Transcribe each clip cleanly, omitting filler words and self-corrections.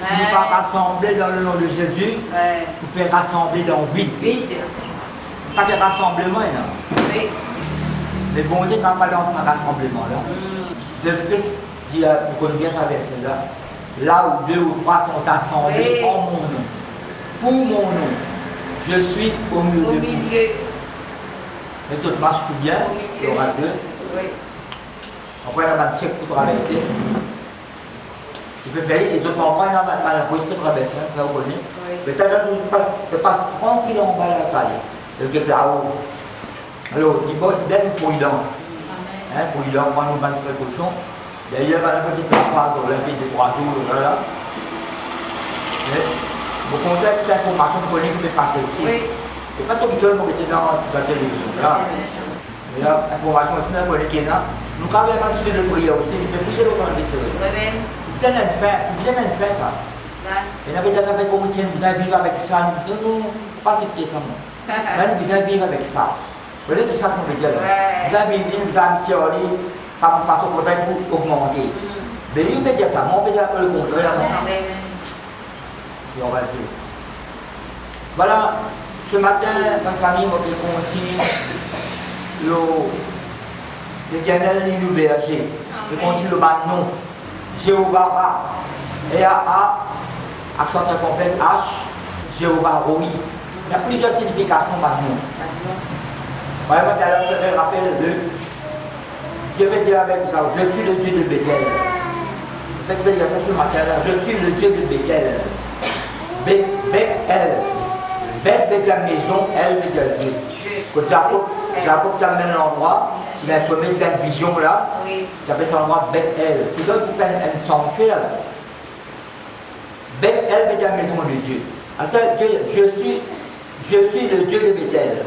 Si nous pas rassembler dans le nom de Jésus, vous pouvez rassembler dans le vide. Pas de rassemblement, non. Oui. Mais bon Dieu n'a pas dans ce rassemblement-là. Jésus-Christ dit, vous connaissez bien sa verset-là, là où 2 ou 3 sont assemblés en mon nom, pour mon nom, je suis au milieu de vous. Les autres marchent tout bien, il y aura Dieu. Après, on a un check pour traverser. Tu peux payer, les autres enfants, il y a la bouche pour traverser, vous connaissez. Mais tu passes tranquille en bas de la calle. Le qui est là-haut. Alors, il faut être prudent. Prudent, prendre une bonne précaution. D'ailleurs, il y a une petite phrase olympique de 3 jours, là. Vous comptez toute information que vous pouvez passer aussi. Et pas tout seul pour être dans la télévision. Là, l'information aussi, qui est là. Nous avons vraiment sur le prier aussi. Nous devons prier au fond de Dieu. Vous avez une fin, ça. Et là, ça fait combien vous allez vivre avec ça? Non, pas accepter ça. Là, vous allez vivre avec ça. Vous voyez tout ça qu'on veut dire là. Vous avez vivre, vous avez théorie, par son côté pour augmenter. Mais il peut dire ça, mais on peut dire le contraire. Et on va le dire. Voilà, ce matin, ma famille m'a fait confier l'Éternel ligne nous berger. Je consigne le bas nom. Jéhovah, R-A, accent circonflexe H, Jéhovah Roi. Il y a plusieurs significations maintenant. Voilà, je me rappelle je vais dire avec vous, je suis le Dieu de Bethel. Je vais dire ça ce matin-là, je suis le Dieu de Bethel. Bethel. Beth veut dire maison, elle veut dire Dieu. Quand Jacob t'amène à l'endroit, s'il a un sommet, s'il a une vision là, tu appelles ça l'endroit Bethel. Tu donnes un sanctuaire. Bethel veut dire maison de Dieu. Je suis le Dieu de Bethel.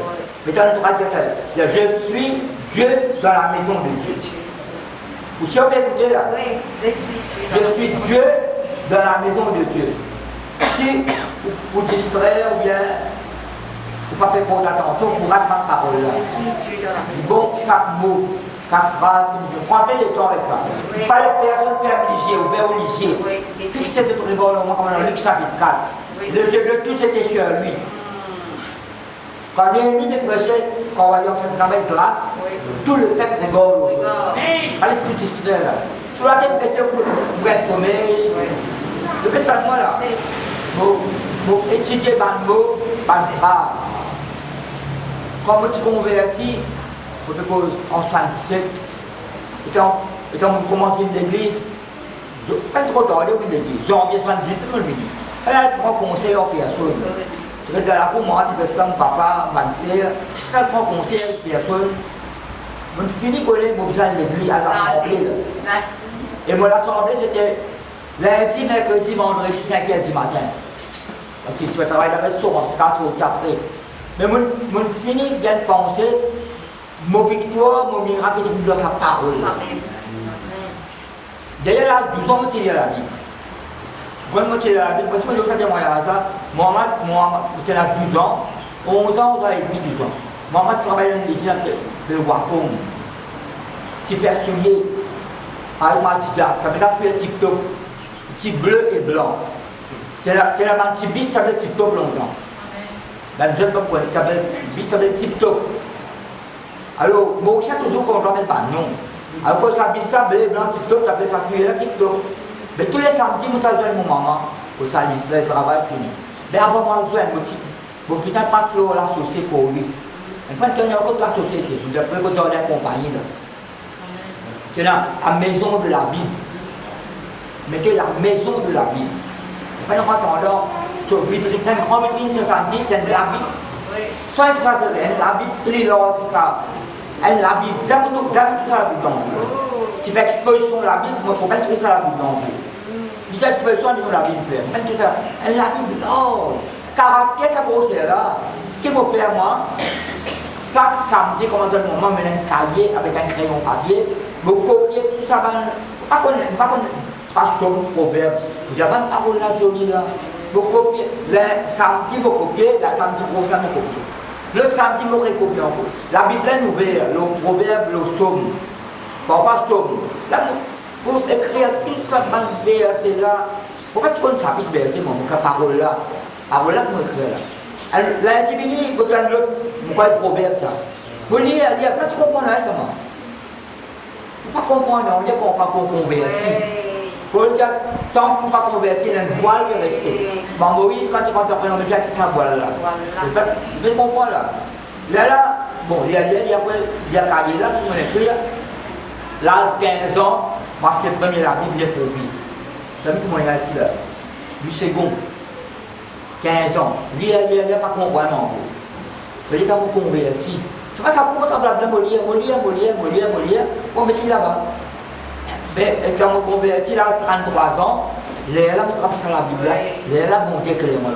Bethel, on pourra dire ça. Je suis Dieu dans la maison de Dieu. Vous savez écouter là? Je suis Dieu dans la maison de Dieu. Si vous distraire ou bien vous ne pas faire attention, vous ratez ma parole là. Bon, chaque mot, chaque phrase, vous prenez le temps avec ça. Pas les personnes qui sont obligées ou bien obligées. Fixez cette rigole comme dans Luc chapitre 4. Le jeu de tout c'était sur lui. Quand Néhémie me prêchait, quand on va dire en fait, ça va être glace, tout le peuple rigole. Allez, c'est tout distraire là. Sur la tête, c'est pour un sommeil. Le que ça, moi là, pour étudier les mots, les phrases. Quand je suis converti, en 77, étant commencé l'église, je ne pas trop tard, l'église, janvier 78, je me dis, elle a un conseil aux personnes. Tu veux dire, la cour, moi, tu veux ça, mon papa, ma soeur, elle prend conseil aux personnes. Je finis de connaître mon besoin de l'église à l'assemblée. Et moi, l'assemblée, c'était lundi, mercredi, vendredi, 5h du matin. Parce que tu vas travailler dans le restaurant, parce que c'est après. Mais je finis de penser, mon victoire, mon miracle, est dans sa parole. D'ailleurs, là, 12 ans, je me la Bible. Moi, je me la Bible, parce que je me dis ça, Mohamed, il a 12 ans, 11 ans, 11 ans et demi, 12 ans. Mohamed travaille dans l'église de Wakom. Petit personnier, avec ma petite ça peut être sur le TikTok, petit bleu et blanc. C'est la petit bis, ça s'appelle TikTok longtemps. Ben, je ne sais pas pourquoi, ça s'appelle bis, ça s'appelle TikTok. Alors, moi, je toujours qu'on ne rappelle pas, non. Alors, quand ça bis, ça bleu et blanc, TikTok, ça s'appelle ça sur le TikTok. Mais tous les samedis, je besoin de mon maman, pour ça, le travail fini. Mais avant, moi, je besoin de mon petit. Mon petit passe la société pour lui. Et quand il y a encore la société, vous avez besoin d'une compagnie. C'est la maison de la Bible. Mettez la maison de la Bible. Et pas en attendant, sur vitrine, c'est une grande vitrine ce samedi, c'est la Bible. Soit que ça se fait, la Bible, plus lorsque ça. Elle la Bible, j'aime tout ça la Bible non plus. Tu fais exposition de la Bible, moi je comprends tout ça la Bible non plus. Tu fais exposition de la Bible, même tout ça. Elle la Bible, non. Caractère, ça grossir là. Qui me plaît moi? Chaque samedi, comme dans le moment, je mets un cahier avec un crayon papier, je copie tout ça. Pas somme, proverbe. Vous avez une parole là, jolie là. Vous copiez. Le samedi, vous copiez. Le samedi prochain, vous copiez. Le samedi, vous recopiez encore. La Bible est ouverte, le proverbe, le somme. Pas somme. Là, vous écrivez tout ça, c'est là. Pourquoi tu connais ça, puis verset, mon parole là que moi écris là. L'intimité, vous avez l'autre, vous croyez proverbe ça. Vous lisez, après tu comprends là, ça m'a. Vous ne comprenez pas, il n'y a pas qu'on convertit. Pour le dire, tant que vous ne pas convertir, il y a une voile qui est restée. Bon, Moïse, quand tu comprends, on me dit, c'est ta voile là. Vous comprenez là. Là, bon, il y a cahier là, tout le monde écrit. L'âge 15 ans, moi c'est le premier la Bible, j'ai fait oui. Vous savez comment il y a ici là? Du second. 15 ans. Il n'y a pas comprendre non plus. Il y a pas converti. C'est pas ça pour votre blabla, lire. On met qui là-bas? Mais quand on convertit, là, 33 ans, là, on trappe ça la Bible, là, bon Dieu, clairement.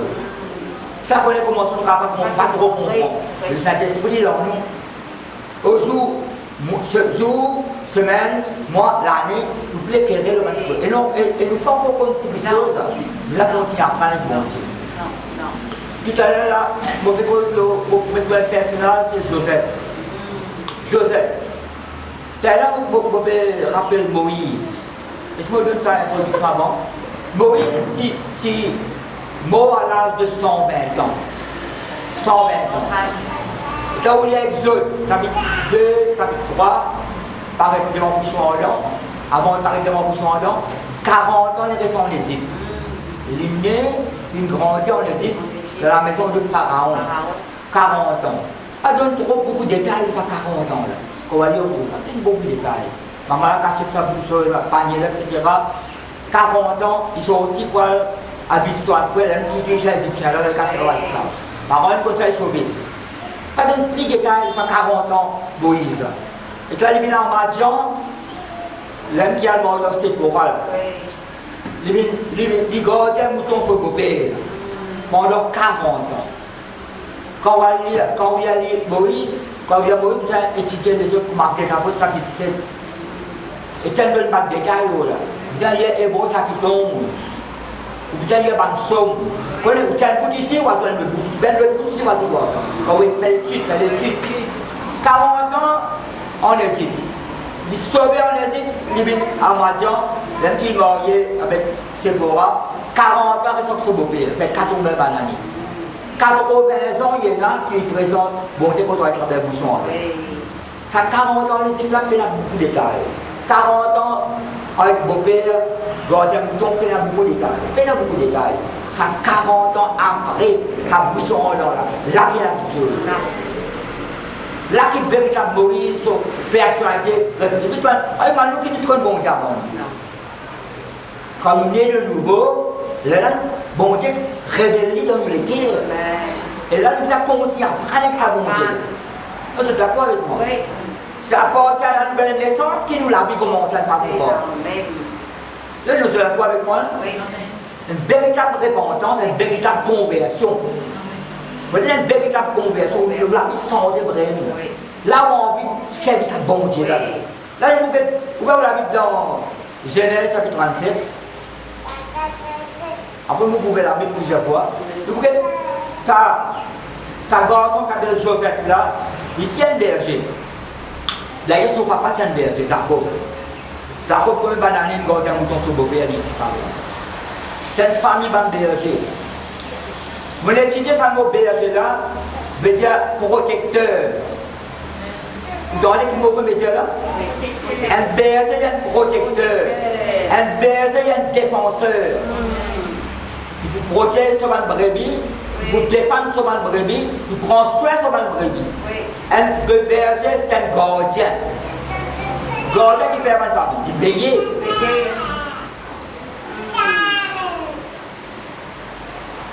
Ça, on commence à pas trop comprendre. Le Saint-Esprit, là, nous, au jour, ce jour, semaine, mois, l'année, nous plaît quel est le manifeste. Et nous pas encore compte de choses, nous allons continuer à prendre le bon Dieu. Tout à l'heure, là, mon personnage, c'est Joseph. Joseph. Tout à l'heure, je rappelle Moïse. Est-ce que je me donne ça introduction avant? Moïse, si mort à l'âge de 120 ans. 120 ans. Quand on lit Exode, chapitre 2, chapitre 3, par exemple, avant de parler de mon bouchon en dents, 40 ans, il est en Égypte. Il est né, il grandit en Égypte, dans la maison de Pharaon. 40 ans. Pas donne trop beaucoup de détails, il fait 40 ans là. Qu'on va lire autour, il y a beaucoup de détails. Maman a caché ça sur le panier, etc. 40 ans, ils sont aussi pour habiter sur un peu, qui dit chez les Égyptiens, là, le 80 ça. Par contre, quand ça est sauvé. Pas de petits détails, il fait 40 ans, Moïse. Et quand il est en Madian, l'homme qui a le mort dans ses chorales, il garde un mouton sur le beau-père pendant 40 ans. Quand il y a Moïse, quand il y a Moïse, vous avez étudié les autres pour marquer ça, votre chapitre 7. Et ça ne donne pas de détails là. Vous avez Hébreu chapitre 11. Vous avez Somme. Vous avez un bout ici, vous avez un bout ici, vous avez un bout ici. Quand vous faites l'étude, 40 ans en Égypte. Il est sauvé en Égypte, il est à Madian, l'homme qui est marié avec Séphora, 40 ans avec son beau-père, mais 80 années. 80 ans, il y en a qui présentent, bon Dieu, qu'on soit avec la bouchon. Ça 40 ans en Égypte, là, il y a beaucoup de détails. 40 ans avec beau-père, gardien mouton, il y a beaucoup de détails. Il y a beaucoup de détails. Ça 40 ans après, ça bouchon en là, il y a quelque chose. Là qui est véritable Moïse, son personnalité, nous qui nous sommes bons avant. Quand nous sommes de nouveau, là, bon Dieu révèle dans nous les tirs. Et là, nous avons continué à prendre sa bonté. Vous êtes d'accord avec moi? Oui. C'est à partir de la nouvelle naissance qui nous l'a vu comment ça ne passe pas. Là, nous êtes d'accord avec moi? Oui. Une véritable repentance, une véritable conversion. Vous avez une véritable conversion, nous l'avons changé vraiment. Là, on a envie de servir sa bonté. Là, vous l'avez dans Genèse chapitre 37. Après, vous pouvez la Bible plusieurs fois. Vous voyez, sa garçon qui s'appelle Joseph là, ici un berger. D'ailleurs, son papa c'est un berger, Jacob. Jacob, comme une banane, il garde un mouton sur le beau-père ici. C'est une famille de berger. Vous étudiez ça mot berger là, veut dire protecteur. Vous entendez qui mot veut dire là? Un berger, il y a un protecteur. Un berger, il y a un défenseur. Il protège sur une brebis, il défend sur une brebis, il prend soin sur une brebis. Un berger, c'est un gardien. Gardien qui permet de famille, il veille.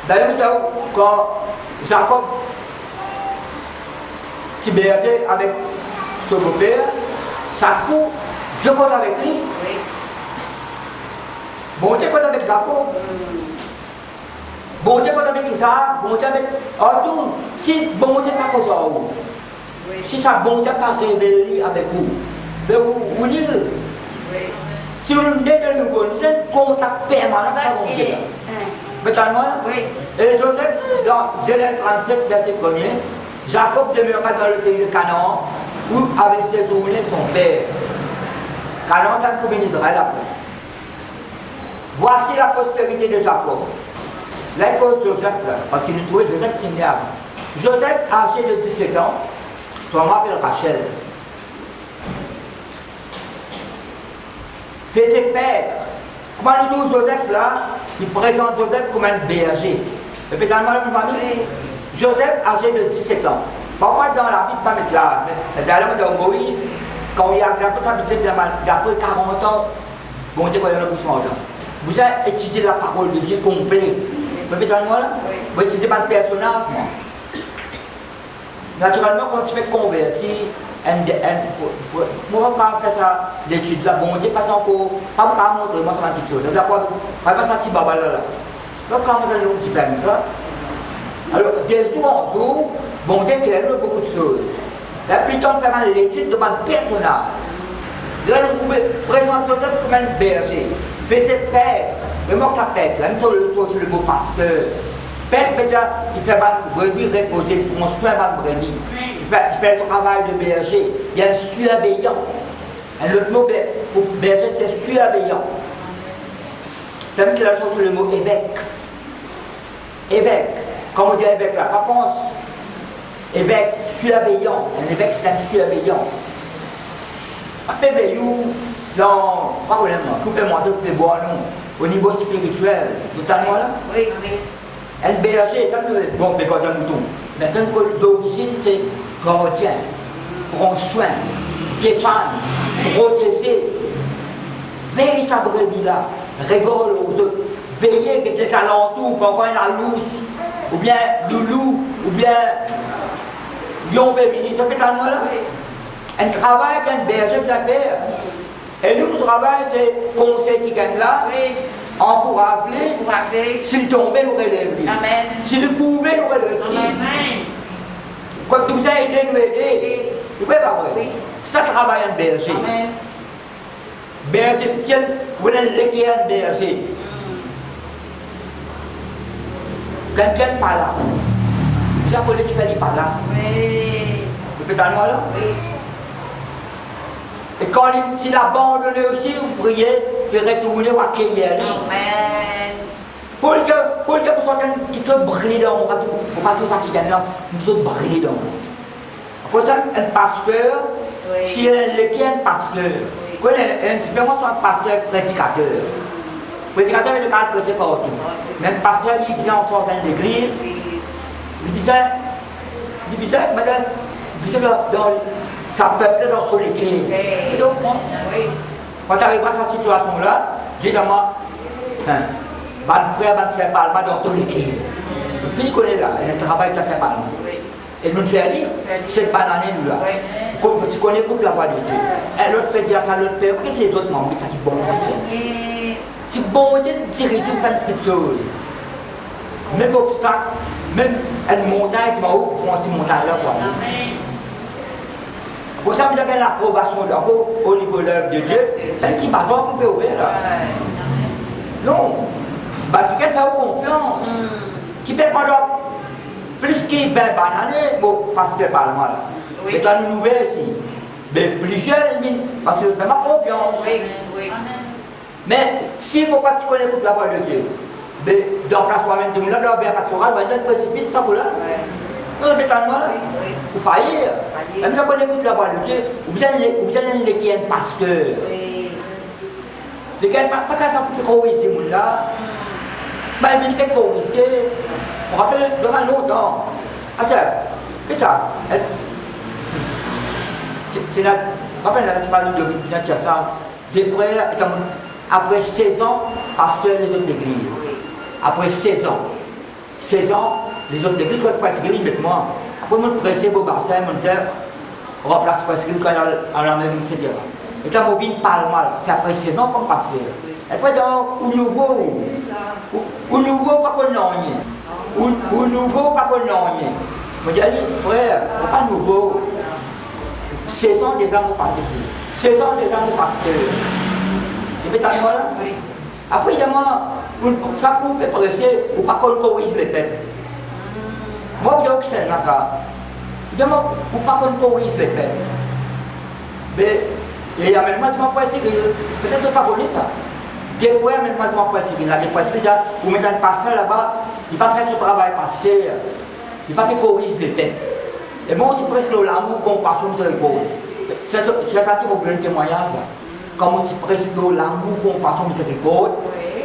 D'ailleurs, quand Jacob s'est berger avec son beau-père, chaque coup, Dieu cause avec lui. Bon Dieu cause avec Jacob. Bon Dieu cause avec Isaac. Bon Dieu avec. En tout, si bon Dieu pas cause à vous, si ça bon Dieu pas révélé avec vous, vous dites, si vous nous dites de nouveau, nous avons un contact permanent avec bon Dieu. Oui. Et Joseph, dans Genèse 37, verset 1er, Jacob demeura dans le pays de Canaan, où avait séjourné son père. Canaan, ça me couvre Israël après. Voici la postérité de Jacob. Là, il cause Joseph, là, parce qu'il nous trouvait Joseph Tignard. Joseph, âgé de 17 ans, son nom appelle Rachel. Faisait paître. Comment nous dit Joseph là? Il présente Joseph comme un berger. Et puis, dans la famille, Joseph, âgé de 17 ans. Pourquoi dans la Bible, pas mettre là? Dans Moïse, quand il a après 40 ans, bon Dieu, quand il y a le bouchon là. Vous avez étudié la parole de Dieu complet. Vous avez moi là? Vous n'étudiez pas de personnage, moi. Naturellement, quand tu fais convertir, moi, pas faire ça d'études là, bon Dieu, pas tant pour. Pas pour montrer, moi, ça m'a dit chose. Pas ça, petit baba là. Donc, quand vous avez un petit peu ça, alors, des jours en jour, bon Dieu, qu'il y a beaucoup de choses. Là, plutôt, on fait l'étude de mon personnage. Là, nous pouvons présenter Joseph comme un berger. Mais c'est paître. Mais moi, ça paître. Là, nous sommes sur le mot pasteur. Paître, il fait mal brebis reposer, pour mon soin mal brebis. Il fait le travail de berger. Il y a un surveillant. Un autre mot pour berger, c'est surveillant. Ça veut dire qu'il a sur le mot évêque. Évêque. Comment on dit évêque là? Pas pense. Évêque, surveillant. Un évêque, c'est un surveillant. Après, dans, pas vraiment, coupez-moi ça, coupez-moi nous, au niveau spirituel, notamment là. Oui, oui. Un berger, ça me dit, bon, mais quand un mouton, mais ça d'origine, c'est gardien, prend soin, dépanne, protéger, veille sa brebis là, rigole aux autres, veiller que les alentours, pourquoi il y a la lousse, ou bien loulou, ou bien lion féminin, ça fait tellement là. Un travail qu'un berger va faire. Et nous, notre travail, c'est conseil qui gagne là, Oui. encourager, s'il tombait, nous relève. Amen. S'il courbait, nous redresser. Amen. Quand nous a aidé, nous aider. Vous pouvez pas vrai? Oui. Ça travaille un berger. Amen. Berger, si vous avez l'équerre un berger. Quelqu'un par là. Vous avez qui fait par là. Oui. Vous pouvez t'en là? Oui. Et quand s'il a abandonné aussi, vous priez de retourner ou accueillir. Amen. Pour que vous soyez un petit peu brillé dans le monde, pour pas tout ça qui gagne là, un petit peu brillé dans le monde. Pour ça, un pasteur, Oui. si il est un pasteur, Oui. un petit peu moins soit un pasteur prédicateur. Prédicateur, il est quand même prêché partout. Mais un pasteur, il vient en sortant de l'église, il dit ça, madame, il dit ça dans ça peuple dans son église. Et donc, quand tu arrives à cette situation-là, dis à moi, frère, c'est pas dans ton église. Le pays qu'on est là, il y a un travail qui a fait parlement. Et nous te fait dire, cette banane nous là. Tu connais toute la voix de Dieu. Et l'autre peut dire ça, l'autre peut. Pourquoi les autres membres disent bon Dieu? Si bon Dieu dirige plein de petites choses. Même obstacle, même une montagne, tu vas où pour cette montagne-là? Pour ça, vous avez l'approbation au niveau de l'œuvre de Dieu. Un petit bazar vous pouvez ouvrir là. Non. Quelqu'un fait confiance. Qui fait pendant plus qu'il ben banané, bon, parce que parlement là. Et là, nous nouvelles ici. Mais plusieurs ennemis, parce que même ma confiance. Mais si vous ne connaissez pas la voix de Dieu, mais dans place moi-même, tu me l'as bien pas de va donner précipice ça pour là. Non, mais t'as là. Vous faillir. Même quand on écoute la voix de Dieu, vous allez l'équipe un pasteur. Les gars, pas qu'à ça pour corriger ces gens-là. Mais il vient corriger. On rappelle devant longtemps. Ah, c'est ça. C'est là. Rappelle la parole de ça. Des frères, après 16 ans, pasteur les autres églises. Après 16 ans. 16 ans, les autres églises, quand presque église, avec moi. Après, je me pressais pour bassin, je me disais, remplace presque église quand on a même, etc. Et quand mobile parle mal, c'est après 16 ans qu'on passe là. Et après, au nouveau, pas qu'on n'a rien. Au nouveau, pas qu'on n'a rien. Je me dis, frère, pas nouveau. 16 ans des amours participer. 16 ans des amours pasteur. Et puis, t'as vu là? Après, il y a moi, ça coupe et presser, ou pas qu'on corrige les peuples. Moi, je dis que c'est là ça. Il y a moi, ou pas qu'on corrige les peuples. Mais, il y a même moi, tu m'as pressé, peut-être pas connaître ça. Des fois, maintenant, je vais là, des fois, vous mettez un pasteur là-bas, il va faire son travail pasteur, il va te corriger les têtes. Et moi, je presse l'amour, compassion, miséricorde. C'est ça qui vous donne le témoignage. Quand tu presses l'amour, compassion, miséricorde,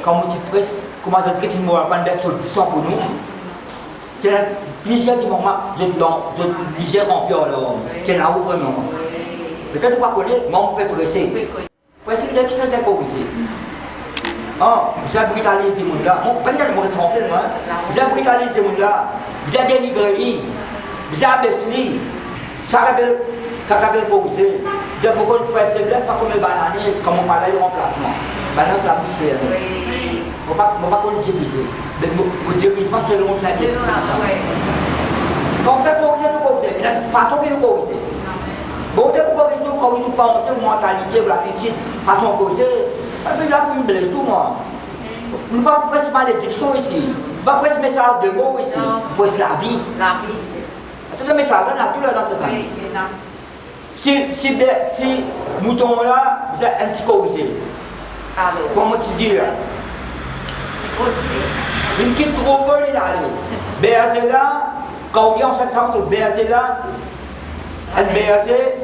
quand tu presses, comment ça se fait que tu ne m'auras pas d'être sur le sang pour nous. C'est la légère qui m'a dit, je légère remplir alors. C'est là où vraiment. Peut-être pas connaître, moi, on peut presser. Presser, c'est qui s'est corrigé. Oh, j'ai britannisé des gens là. Bon, pas de me ressembler, moi. J'ai britannisé des gens là. J'ai délivré, j'ai abaissé. Ça rappelle corrigé. J'ai beaucoup de presser, là, c'est pas comme les bananes, comme on parlait de remplacement. Banane, la bouche pleine. On ne va pas diriger. Mais le dirigement selon le Saint-Esprit. Comme ça, corriger, nous corriger. Il y a une façon de nous corriger. Bon, tu peux corriger, penser, ou mentalité, ou l'attitude, façon de corriger. Et puis là, vous me blessez tout, moi. Nous ne pouvons pas presser malédiction ici. Nous ne pouvons pas presser message de mots ici. Nous presser la vie. La vie. C'est un message, là, tout là, dans ce sens. Si mouton là, vous êtes un petit corrigé. Comment tu dis là? Une petite trop bonne, il a allé. Béazé là, quand on vient en 700, Béazé là, un Béazé,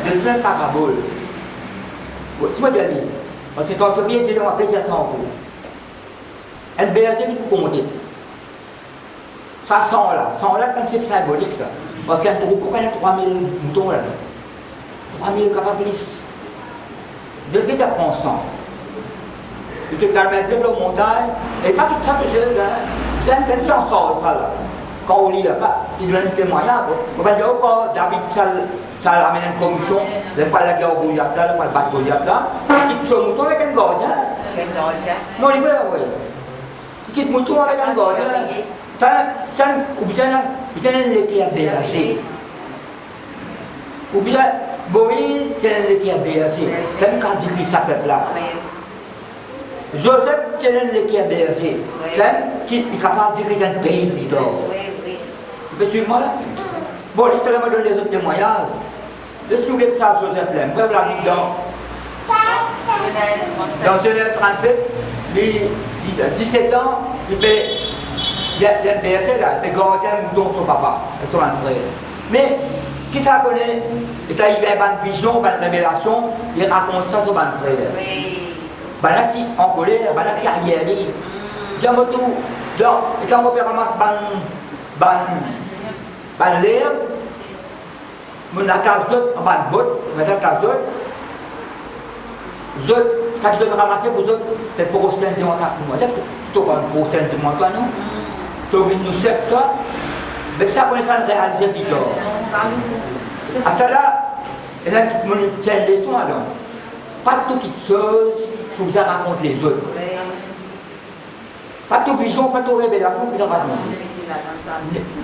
c'est un parabole. C'est moi qui ai dit. Parce que quand je viens de dire, on va faire ça en cours. Un Béazé qui peut commenter. Ça sent là, c'est un type symbolique ça. Parce qu'il y a un troupeau, il y a 3000 moutons là-dedans. 3000 capables. Je sais que tu apprends sang. Et que tu as le aux montagnes, et pas qu'il sache que c'est un quelqu'un qui en sort ça là. Quand on lit là, il donne un témoignage. On va dire quand David ça amène une commission, il pas la guerre au Goliath, il pas le battre Goliath, il quitte son mouton avec un gardien. Non, il est bien, oui. Il quitte le mouton avec un gardien. Ça, ou bien l'équipe a BAC. Ou bien Moïse, c'est l'équipe a BAC. C'est un candidat ça peuple là. Joseph, c'est l'équipe a BAC. C'est un qui est capable de diriger un pays leader. Tu peux suivre moi là? Bon, l'histoire me donne les autres témoignages. Laisse-nous regarder ça, Joseph là. Moi, là, dans Genèse 37, il a 17 ans, il y a un berger là, il gardien mouton son papa, son frère. Mais, qui ça connaît? Il a eu une vision, une révélation, il raconte ça sur son frère. Banati en colère, banati arrière. Il y a tout. Donc, quand on ramasse l'herbe, on a casot, on a une botte, on a une casot. Ça qui doit ramasser pour eux, c'est pour aussi un témoin ça pour moi. C'est pour aussi un témoin toi, non? Tu nous sais toi, mais ça connaît ça réaliser plus tard. À ça là, il y a une leçon alors. Pas tout quelque chose que vous raconter les autres. Pas toute vision, pas toute révélation que vous raconter.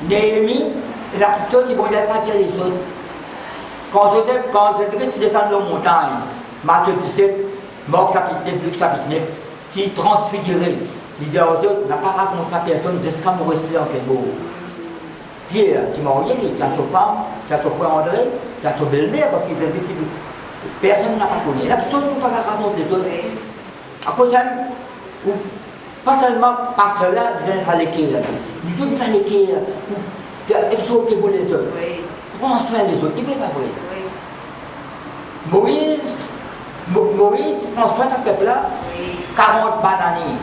Néhémie, il y a quelque chose qui ne vont pas dire les autres. Quand Jésus descend dans la montagne, Matthieu 17, Marc chapitre 9, Luc chapitre 9, s'il transfiguré, il dit aux autres, n'a pas raconté à personne jusqu'à me rester en quel mot. Pierre, tu m'as envoyé, tu as sauvé Pam, tu as sauvé André, tu as sauvé le maire, parce qu'ils disent que personne n'a pas connu. Il y a quelque chose qu'on ne peut pas raconter les autres. À cause de pas seulement parce que là, vous allez faire l'équerre. Nous devons faire l'équerre, ou exhorter pour les autres. Prends soin des autres, il n'est pas vrai. Moïse prend soin de ce peuple-là, 40 bananes.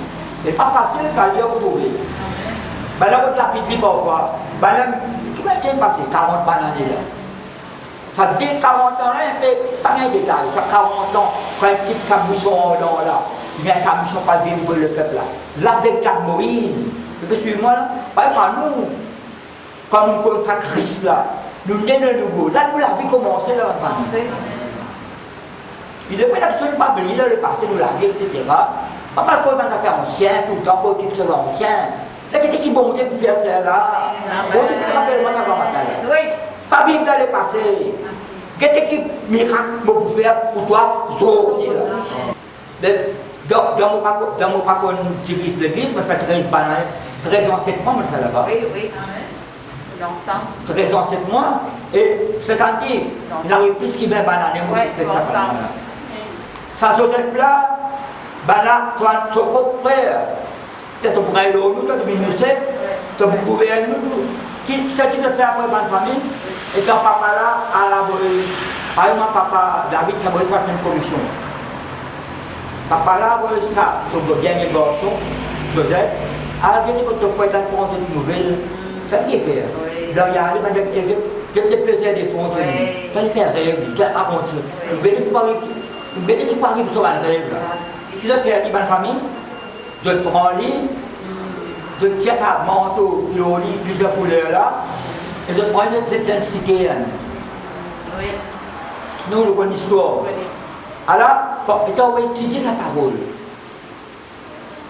Mais pas facile, ça lui a retrouvé. Ben là, votre lapide, il pourquoi? Ben là, qu'est-ce qui est passé? 40 bananes là. Ça dès 40 ans là, il fait pas un détail. Ça 40 ans, quand il quitte sa bouchon là, il vient sa mission pas délivrer le peuple là. La véritable Moïse, vous pouvez suivre moi là? Par exemple, nous, quand nous consacrons Christ là, nous venons de nouveau. Là, nous la vie commence là maintenant. Il ne faut absolument pas oublier le passé, nous la vie, etc. Pas parce qu'on a fait ancien, tout le temps, cause quelque chose d'ancien. Là, qu'est-ce qui est bon pour faire ça là? Bon, tu peux te rappeler moi ça va matin. Pas vivre dans le passé. Qu'est-ce qui est miracle pour faire pour toi aujourd'hui là? Dans mon parcours, je dirige l'église, je fais 13 bananes, 13 ans, 7 mois, je fais là-bas. Oui. L'ensemble. 13 ans, 7 mois, et c'est senti, il arrive plus qu'il 20 bananes, ça Joseph là, Ben là, son propre frère, peut-être pour aller au nous, toi, tu nous sais, tu gouvernes nous. Ce qui se fait après ma famille, et quand papa là, à la par exemple, papa David, ça va faire une commission. Papa là, ça, son dernier garçon, Joseph, alors que tu peux être pour une nouvelle, ça qui fait. Donc, il y a des plaisirs des sons, tu as fait rêve, tu as raconté. Vous voyez qui parle sur un rêve. Qui se fait à ma famille, je prends le lit, je tiens ça manteau, plusieurs couleurs là, et je prends cette densité. Nous, nous connaissons l'histoire. Alors, on va étudier la parole.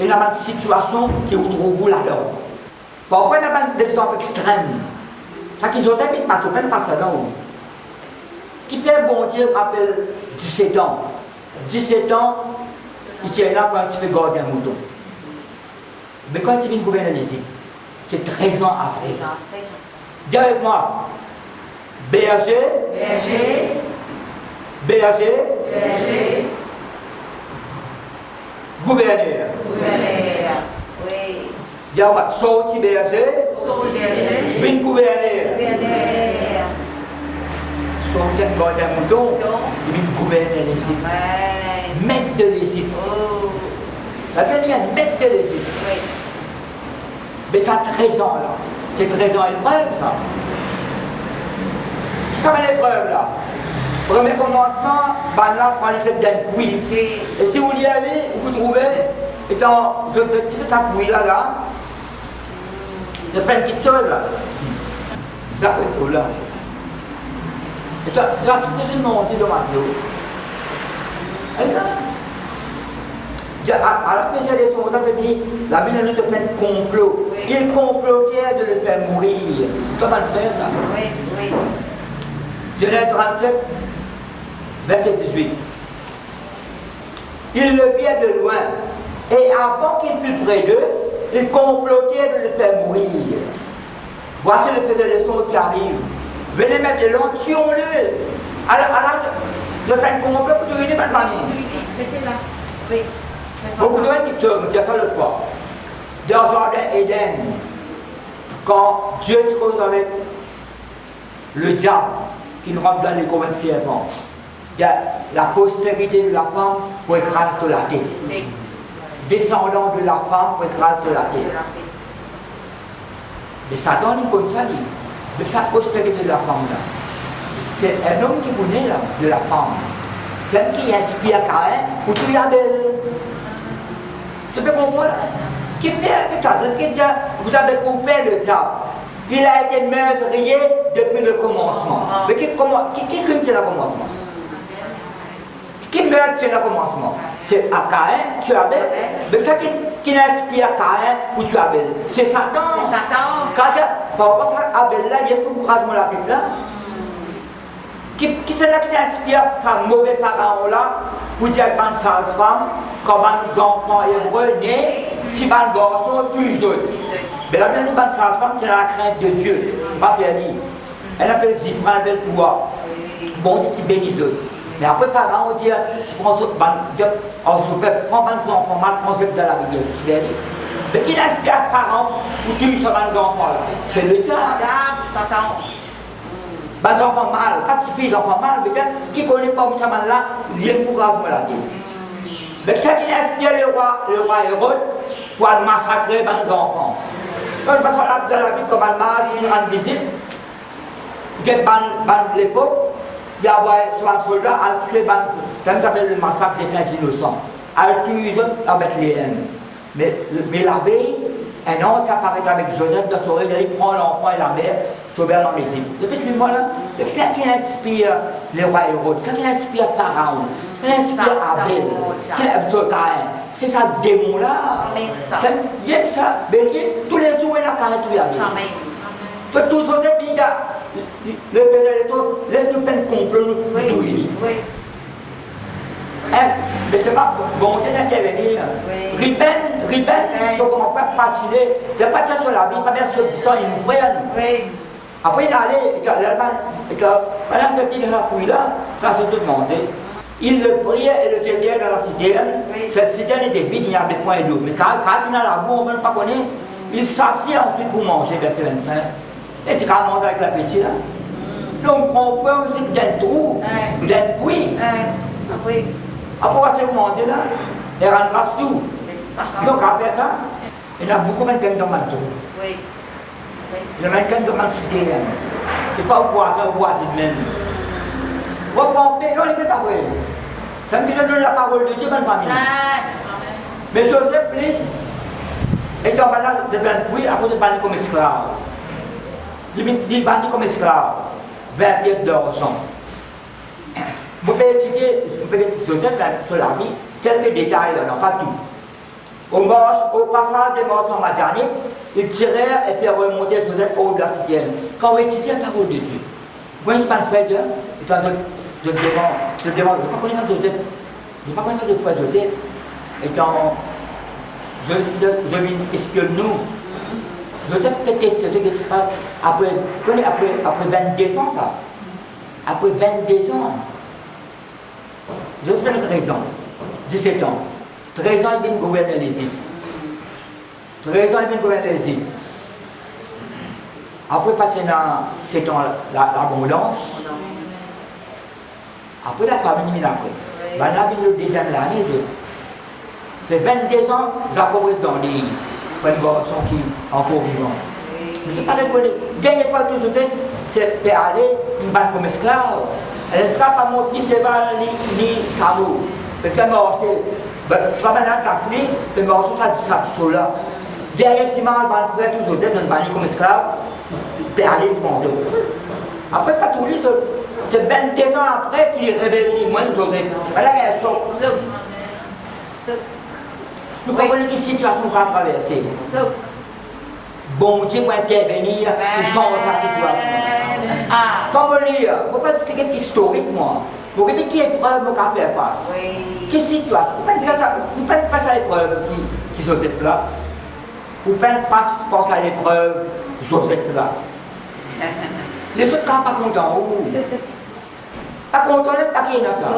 Et il y a une situation qui vous trouve là-dedans. Pourquoi il y a des exemples extrêmes? Ça qui Joseph, il passe au même passage là. Qui peut bon Dieu rappelle 17 ans. 17 ans, il tient là pour un petit peu garder un mouton. Mais quand il vient gouverner l'Égypte, c'est 13 ans après. Dis avec moi, berger, gouverneur. Oui. Dis avec moi, sorti berger, vin gouverneur. Sorti garder un mouton, il vient gouverner l'Égypte. Maître de l'Égypte. La Bible dit maître de l'Égypte. Oui. Mais ça a 13 ans là. C'est 13 ans épreuve ça. Ça va l'épreuve là. Premier commencement, ben là, prenez cette d'un puits. Et si vous y allez, vous trouvez, étant, je te ça puits là, il y a plein de petites choses là. Ça c'est là. Et là, si c'est une montée de matelot. Et là, à la plaisir des sons, la Bible nous te fait complot. Il complotait de le faire mourir. Comment le faire ça? Oui. Genèse 37, verset 18. Il le vit de loin, et avant qu'il fût près d'eux, il complotait de le faire mourir. Voici le plaisir des sons qui arrive. Venez maintenant, tuons-le. Alors, je fais un complot pour tuer ma famille. Mettez-la. Oui. Beaucoup de gens qui se disent ça le quoi. Dans le jardin Éden, quand Dieu se cause avec le diable qui nous rentre dans les communs serpents, il y a la postérité de la femme pour écraser sur la tête. Descendant de la femme pour écraser sur la tête. Mais Satan dit comme ça, dit. Mais sa postérité de la femme là, c'est un homme qui est né là, de la femme. Celle qui inspire Caïn pour tuer Abel. Tu peux comprendre? Qui fait ça? C'est ce qu'il dit. Vous avez coupé le diable. Il a été meurtrier depuis le commencement. Mais qui crime c'est le commencement? Qui meurt c'est le commencement? C'est à Caïn, tu Abel. Mais ça qui inspire Caïn pour tuer Abel. C'est Satan. Quand par rapport à Abel là, il y a tout pour raser la tête là. Qui c'est là qui inspire sa mauvais parent là pour dire que les sages-femmes, quand les enfants hébreux nés, si les garçons, tous les autres. Mais la Bible dit que les sages-femmes, c'est la crainte de Dieu. Pas bien dit. Elle appelle Zipra, elle appelle pouvoir. Bon, dit qu'ils bénissent les autres. Mais après, les parents, on dit, si on se prend les enfants, mal prendre dans la rivière, tu bien dit. Mais qui inspire les parents pour tuer ces enfants là? C'est le diable. Satan. Les enfants mal, pas typiques les enfants mal, qui ne connaît pas où ça là, il vient pour grâce la tête. Mais ça qui inspire le roi Hérode pour massacrer les enfants. Quand on passe dans la Bible, comme un mari, il rend visite, il y a l'époque, il y a un soldat à tuer, ça s'appelle le massacre des saints innocents, à tuer les autres avec les haines. Mais la veille, un ange apparaît avec Joseph dans son rêve, il prend l'enfant et la mère, sauver en Égypte. Depuis ce moment-là, c'est ça qui inspire le roi Hérode, c'est ça qui inspire Pharaon, c'est ça qui inspire Abel, qui inspire Caïn. C'est ça, démon-là. Il aime ça. Tous les jours, il a Caïn, tout Abel. Surtout Joseph, il dit, le Père des autres, laisse-nous faire un complot, nous tout il. Mais c'est pas bon, c'est d'intervenir. Riben, il faut qu'on peut patiner. Il n'y a pas de sur la vie, pas bien sur le sang, il nous voit. Après, il est allé, et pendant ce petit de la pouille là, quand c'est tout mangé, Il le priait et le jetait dans la citerne. Cette citerne était vide, il n'y avait point d'eau. Mais quand il est dans la boue, on ne peut pas connaître. Il s'assied ensuite pour manger, verset 25. Et tu commences avec l'appétit là. Donc on peut aussi d'un trou, d'un puits. Oui. Après, c'est vous manger là. Et rentre tout. Donc après ça, il y a beaucoup de gens qui ont mal trou. Oui. Il y a des gens qui ont mal citerne. C'est pas au bois, c'est au bois, c'est même. On ne peut pas vrai. Ça me dit de donner la parole de Dieu dans le famille. Mais Joseph, lui, étant là, c'est un puits, après c'est banni comme esclave. Il banni comme esclave. 20 pièces d'or au sang. Vous pouvez étudier Joseph sur la vie, quelques détails, non, pas tout. Au passage des morts en Madianite, ils tirèrent et firent remonter Joseph au haut de la citerne. Quand on étudie la parole de Dieu, vous voyez, pas de frère Dieu, je demande, je ne sais pas connaître Joseph. Je ne sais pas connaître le frère Joseph. Étant, je espionne nous. Joseph, peut-être que c'est ce qui se passe après 22 ans, ça. Après 22 ans. Joseph a 13 ans, 17 ans. 13 ans, il vient gouverner l'Égypte. 13 ans, il vient gouverner l'Égypte. Après, passer dans 7 ans, l'abondance. Après, la famille, après. Ben là, le deuxième année, fait 22 ans, Jacob reste dans l'île. Pour une garçon qui est encore vivant. Mais c'est pas reconnu. Dernière fois que je sais, c'est pour aller, une banque comme esclave. L'esclave n'a pas monté ni Séval, ni Samo. Mais c'est mort, c'est pas maintenant cassé, mais mort, ça dit ça, cela. Derrière, c'est mal, ban frère, tout Joseph, dans une banque comme esclave, pour aller du monde. Après, pas tout c'est 22 ans après qu'il est révélé, moi, Joseph. Voilà, il y a un sort. Nous comprenons quelle situation qu'on a traversée. Bon Dieu pour intervenir pour changer sa situation. Comme on lit, vous pensez que c'est historique, moi. Vous voyez qui est preuve qu'on a fait face. Quelle situation? Vous ne faites pas ça l'épreuve qui Joseph là. Vous ne faites pas ça l'épreuve Joseph là. Les autres cas pas contents. Pas content, pas qui est dans ça.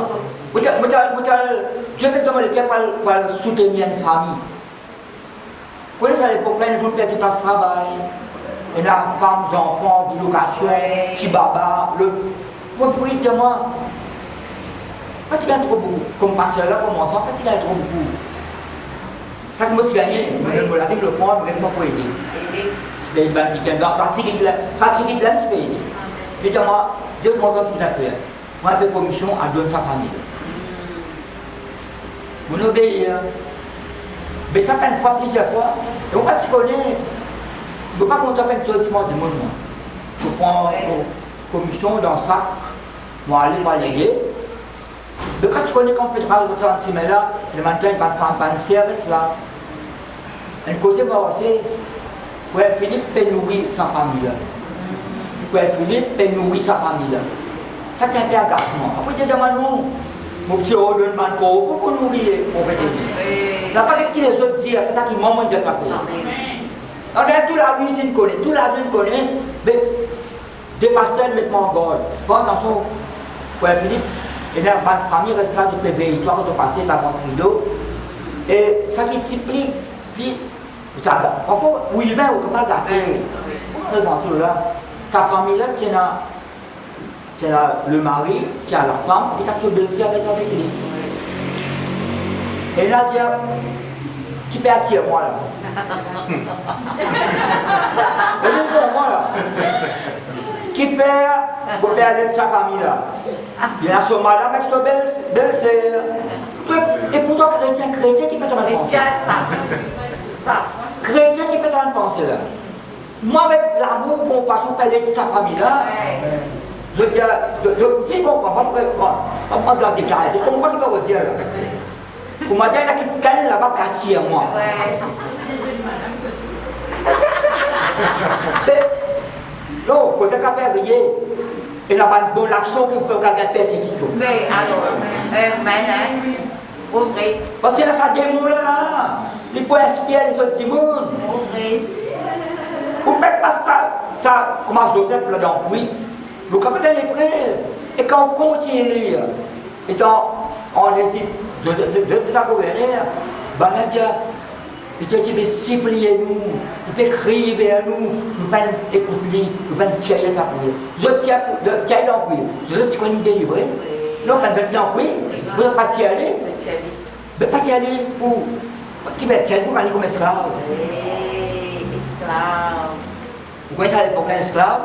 Je vais demander quelqu'un pour soutenir une famille. Vous connaissez à l'époque, là, il y a une petite place de travail. Il y a femmes, enfants, location, petit baba. Moi, pour dire, moi, pas de trop beaucoup. Comme pasteur là, comme enfant, pas de trop beaucoup. Ça qui m'a gagné, je me l'a dit, le point, je ne vais pas aider. C'est une bonne piquette. Donc, ça tire là, tu peux aider. Et dis moi, Dieu te montre qu'il t'a fait. Moi, la commission, elle donne sa famille. Vous n'obéissez. Mais ça fait une fois, plusieurs fois. Et on va se connaître. Je ne peux pas compter une seule dimanche du monde. Je prends une commission dans le sac. Moi, aller pour léguer. Mais quand tu connais qu'on peut travailler sur ce semaine là, le matin, il va prendre un service là. Une cause va aussi. Pour Philippe peut nourrir sa famille. Pour Philippe peut nourrir sa famille. Ça tient un peu agacement. Après, je demande non. Mon petit haut de demande pour nourrir, pour peut dire. Il n'y a pas de qui les autres disent, c'est ça qui m'a mangé la peau. On a toute la vie, il connaît. Toute la vie, il connaît. Mais des pasteurs mettent moi en garde. Bon, attention, pour Philippe, il y a une famille restante de bébé, histoire de passer dans votre rideau. Et ça qui t'implique, puis, ça, parfois, oui, mais on ne peut pas gasser. Sa famille là, c'est le mari qui a la femme, et ça se décide avec lui. Et là, tu peux attirer moi là. Et même pour moi là. Qui fait pour faire avec sa famille là. Il y a son madame avec son belle-sœur. Et pourtant, chrétien qui peut s'en penser. Chrétien qui peut s'en penser là. Moi, avec l'amour, compassion, parler de sa famille là. Je dis, je comprends pas pourquoi dans des cas. Je comprends qu'il va dire là. Pour moi, il y a qui calme là-bas pour attirer moi. Non, quand c'est qu'à faire rien, il n'a pas de bonne action qui peut garder persécution. Mais alors, vrai. Parce que là, ça démon là, il peut inspirer les autres démons. Vous ne faites pas ça, comme Joseph là dans le puits. Vous capitez les prêts. Et quand on continue à lire, et dans on décide, je ça gouverneur, ben on dit, il peut supplier nous, il peut crier vers nous, nous pas écouter, nous pas tirer sa prière. Je tiens dans prière, je dis qu'on est délivré. Non, quand je dis dans prière, vous ne pas tirer. Mais pas tirer pour qui va tirer pour aller comme esclave. Esclave. Vous connaissez à l'époque un esclave?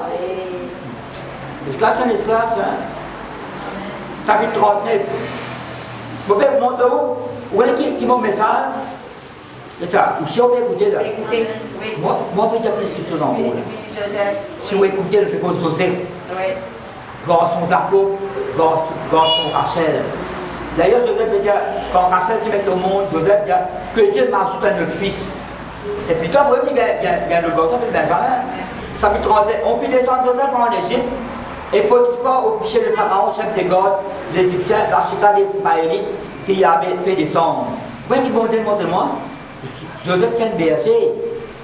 L'esclave, c'est un esclave, ça. Ça fait 39. Vous pouvez vous montrer où? Vous voyez qui mon message? C'est ça. Ou si on peut écouter là. Écoutez, oui. Moi, je peux dire plus quelque chose en gros. Oui, Joseph. Si vous écoutez le pépo Joseph, Oui. garçon Jacob, garçon Rachel. D'ailleurs, Joseph veut dire, quand Rachel dit mettre au monde, Joseph dit que Dieu m'a soutenu notre fils. Et puis toi, vous voyez, il y a le garçon, c'est Benjamin. Ça fait 30 ans. On peut descendre Joseph en Égypte. Et Potiphar, au péché de Pharaon, chef des gardes, l'Égyptien, l'architecte des Ismaélites, qui avait fait descendre. Vous voyez qui bon Dieu, montrez-moi? Joseph tient une berger,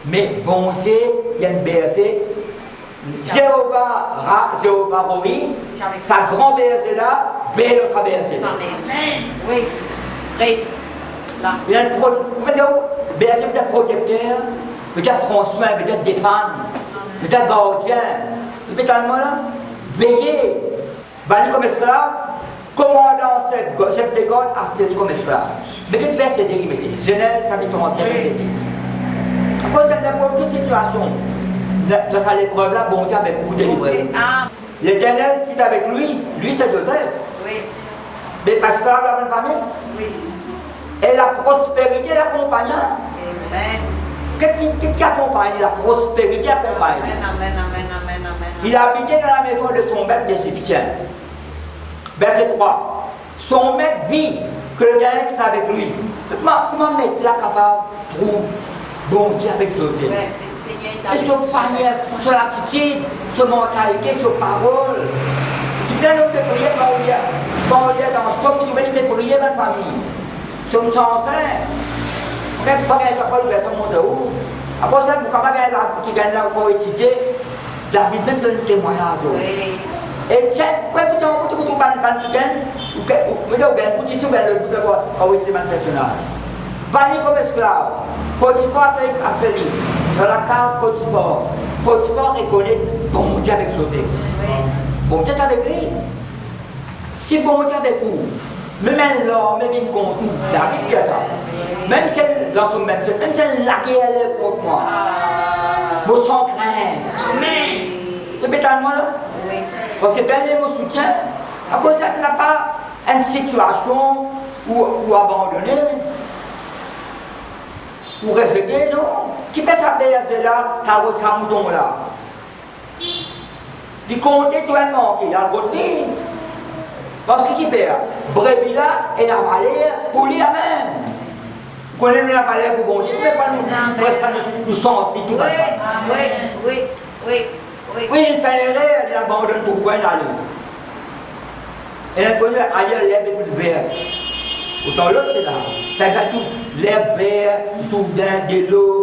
mais bon Dieu, il y a une berger. Jéhovah Roi, sa grande berger là, belle sa berger. Oui. Oui. Là. Il y a une berger peut être protecteur, peut-être prendre soin, peut-être défendre, peut-être gardien. Peut-être moi là, veiller, banni comme esclave, commandant cette dégode à servir comme esclave. Mais quel verset qui mettez? Genèse, chapitre 31, verset 10. À cause de n'importe quelle situation, dans sa épreuve là, bon Dieu avait beaucoup délivré. L'Éternel qui est avec lui c'est Joseph. Oui. Mais parce que la bonne famille, Oui. et la prospérité l'accompagne. Amen. Qu'est-ce qui accompagne? La prospérité accompagne. Amen, amen, amen, amen. Il habitait dans la maison de son maître l'Égyptien. Verset 3. Son maître vit que le gars qui est avec lui. Comment maître là capable de trouver bon Dieu avec Joseph? Ouais, le Seigneur est Et avec son panier, son attitude, son mentalité, son parole. Si vous avez un homme de prière, quand on est dans son qui veut de prier dans la famille, son sens, on ne peut pas gagner la parole de personne monte où. Après ça, vous ne pouvez pas gagner la qui gagne là pour étudier. David même donne un témoignage. Oui. Et tiens, quand vous avez un qui gagne, vous avez un position, vous avez le bout de voir quand vous êtes un personnage. Banni comme esclave. Potiphar c'est affaibli. Dans la case Potiphar. Potiphar reconnaît bon Dieu avec Joseph. Oui. Bon Dieu est avec lui. Si bon Dieu est avec vous, même l'homme, même une contre nous, David dit ça. Même celle dans son médecin, même celle là qui est contre moi. Moi sans crainte. Amen. Répétez-moi là. Oui. Parce que ben les mots soutien, à cause ça n'a pas une situation où abandonner. Ou rejeter, non? Qui fait sa berger là, sa mouton là? Il compte tout le monde qui a le côté. Parce que qui fait? Brebis là, et la vallée, pour lui, amen. Vous connaissez la vallée pour bon Dieu, vous ne pouvez pas nous sentir tout le temps. Oui. Oui, il fait l'erreur, il abandonne tout le coin d'aller. Et elle pose ailleurs l'herbe est plus verte. Autant l'autre c'est là. Fait que tout, l'herbe verte, soudain, de l'eau,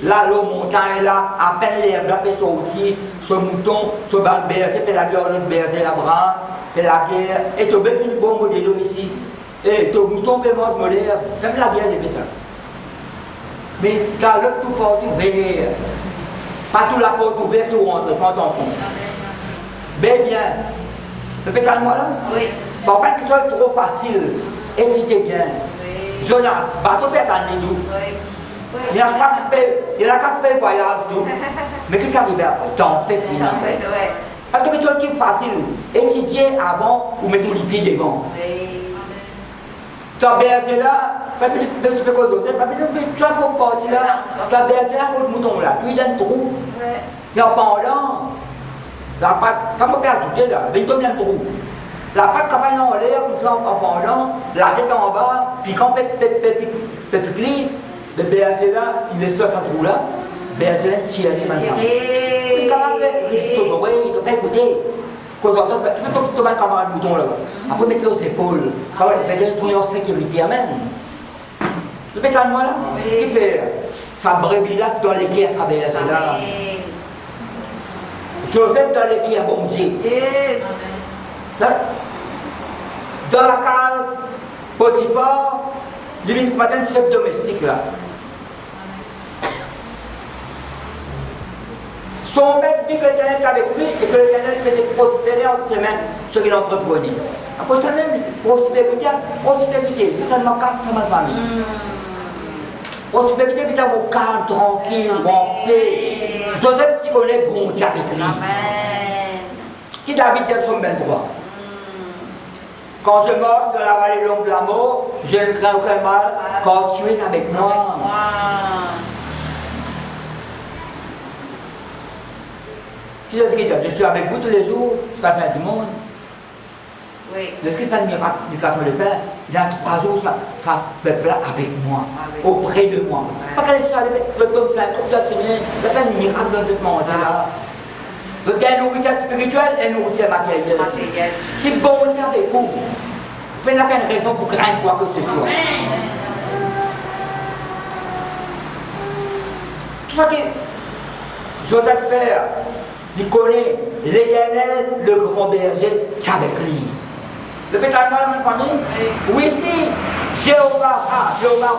là, l'eau montagne là, à peine l'herbe là peut sortir, ce mouton, ce bal berger, puis la guerre, l'autre berger, la bras, puis la guerre, et tu veux une bombe de l'eau ici. Et ton mouton peut manger l'herbe. C'est la guerre, il fait ça. Mais t'as l'autre tout porte ouvert. Pas tout la porte ouverte qui rentre, prends attention. Bien. Répétez-moi là. Oui. Bon, pas que ce soit trop facile. Étudiez bien. Oui. Jonas, bateau peut être en nous. Il y a un casse-paye voyage tout. Mais qu'est-ce qui arrive après? Tempête, puis tempête. Pas quelque chose qui est facile. Étudier avant ou mettre les pieds devant. Tu as berger là, tu peux causer, tu as pour partir là, tu as berger là, pour le mouton là, puis il y a un trou. Il y a pendant, la pâte, ça m'a fait ajouter là, il y a un trou. La pâte capable en l'air, comme ça, en pendant, la tête en bas, puis quand le berger là, il est sur sa trou là, le berger là, tire maintenant. Puis capable, il se sauve, il peut écouter. Quand on entend, tu mets ton camarade mouton là-bas. Après, mettre-le aux épaules. Quand on fait trouver en sécurité, amen. Tu mets ça moi là? Qui fait? Sa brebis là, tu dois l'écrire à sa berger là. Joseph doit l'écrire à bon Dieu. Dans la case Potiphar, lui, il matin, chef domestique là. Son maître dit que l'Éternel est avec lui et que l'Éternel faisait prospérer entre ses mains ce qu'il entreprenait. Après ça même, prospérité, tout ça ne manque pas, ça m'a famille. Prospérité, c'est un calme, tranquille, en paix. Joseph, tu connais bon Dieu avec lui. Qui habite dans son 23. Quand je meurs sur la vallée longue de la mort, je ne crains aucun mal, quand tu es avec moi. Qui est-ce qui dit? Je suis avec vous tous les jours, jusqu'à la fin du monde. Oui. Lorsqu'il fait le miracle du casson de pain, il a 3 jours, ça peuple avec moi, auprès de moi. Pas qu'elle soit comme ça, comme ça, il y a plein de miracles dans cette manger-là. Donc il y a une nourriture spirituelle et une nourriture matérielle. Si bon Dieu est avec vous, il n'y a aucune raison pour craindre quoi que ce soit. Tout ça que Joseph Père, il connaît l'Éternel, le grand berger, c'est avec lui. Le pétale dans la même famille? Oui, si Jéhovah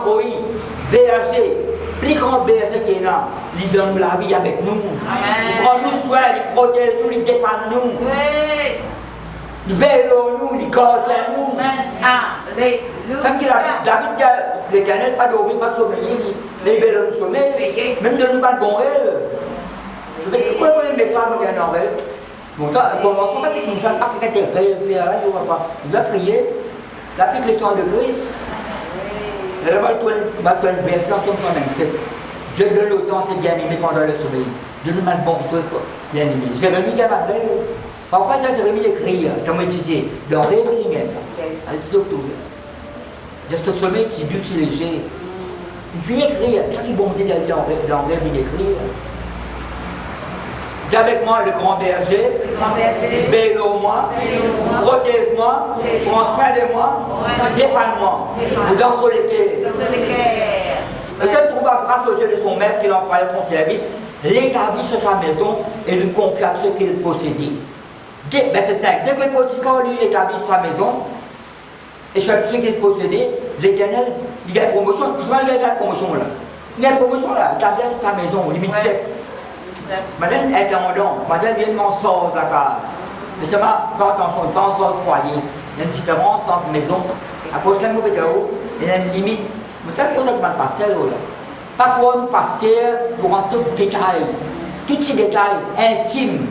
Roi, berger, plus grand berger qui est là, il donne nous la vie avec nous. Il prend nous soin, il protège nous, il défend nous. Il veille nous, il garde nous. Ça me dit David dit l'Éternel, pas dormir, pas sommeiller, il veille nous sommeil, même de nous pas de bon rêve. Pourquoi vous mettez ça dans un rêve? Bon, au commencement, pas que nous sommes pas quelqu'un de rêve, il a prié, il a pris l'histoire de Christ. Et là, il verset en Somme 127. Dieu donne l'autant à ses bien-aimés pendant le sommeil. Dieu nous met bon pour bien-aimés. Jérémie qui a marqué. Parfois, Jérémie l'écrit, comme étudié. Dans rêve, il y a ça. Elle dit octobre. J'ai ce sommeil qui est dur, qui est léger. Il finit d'écrire. C'est ça qui est bon Dieu dans rêve, il écrit. Dis avec moi le grand berger, il veille au moi, il protège moi, prend soin de moi, défend moi, dans solitaire. Le seul trouva grâce aux yeux de son maître qui l'emploie à son service, l'établit sur sa maison et lui confia ce qu'il possédait. Verset 5. Dès que Potiphar lui établit sa maison et ce qu'il possédait, l'Éternel, il y a une promotion. Souvent il y a une promotion là. Il y a une promotion là, il établit sur sa maison, limite 7. Maintenant, elle est en don. Maintenant, elle m'en sort la carte. Mais seulement, pas attention, pas en sort foyer. Il y a une différence entre maison. À cause de cette vidéo, il y a une limite. Mais telle chose que je passe là. Pas pour nous passer pour rentrer tout détail. Tous ces détails intimes.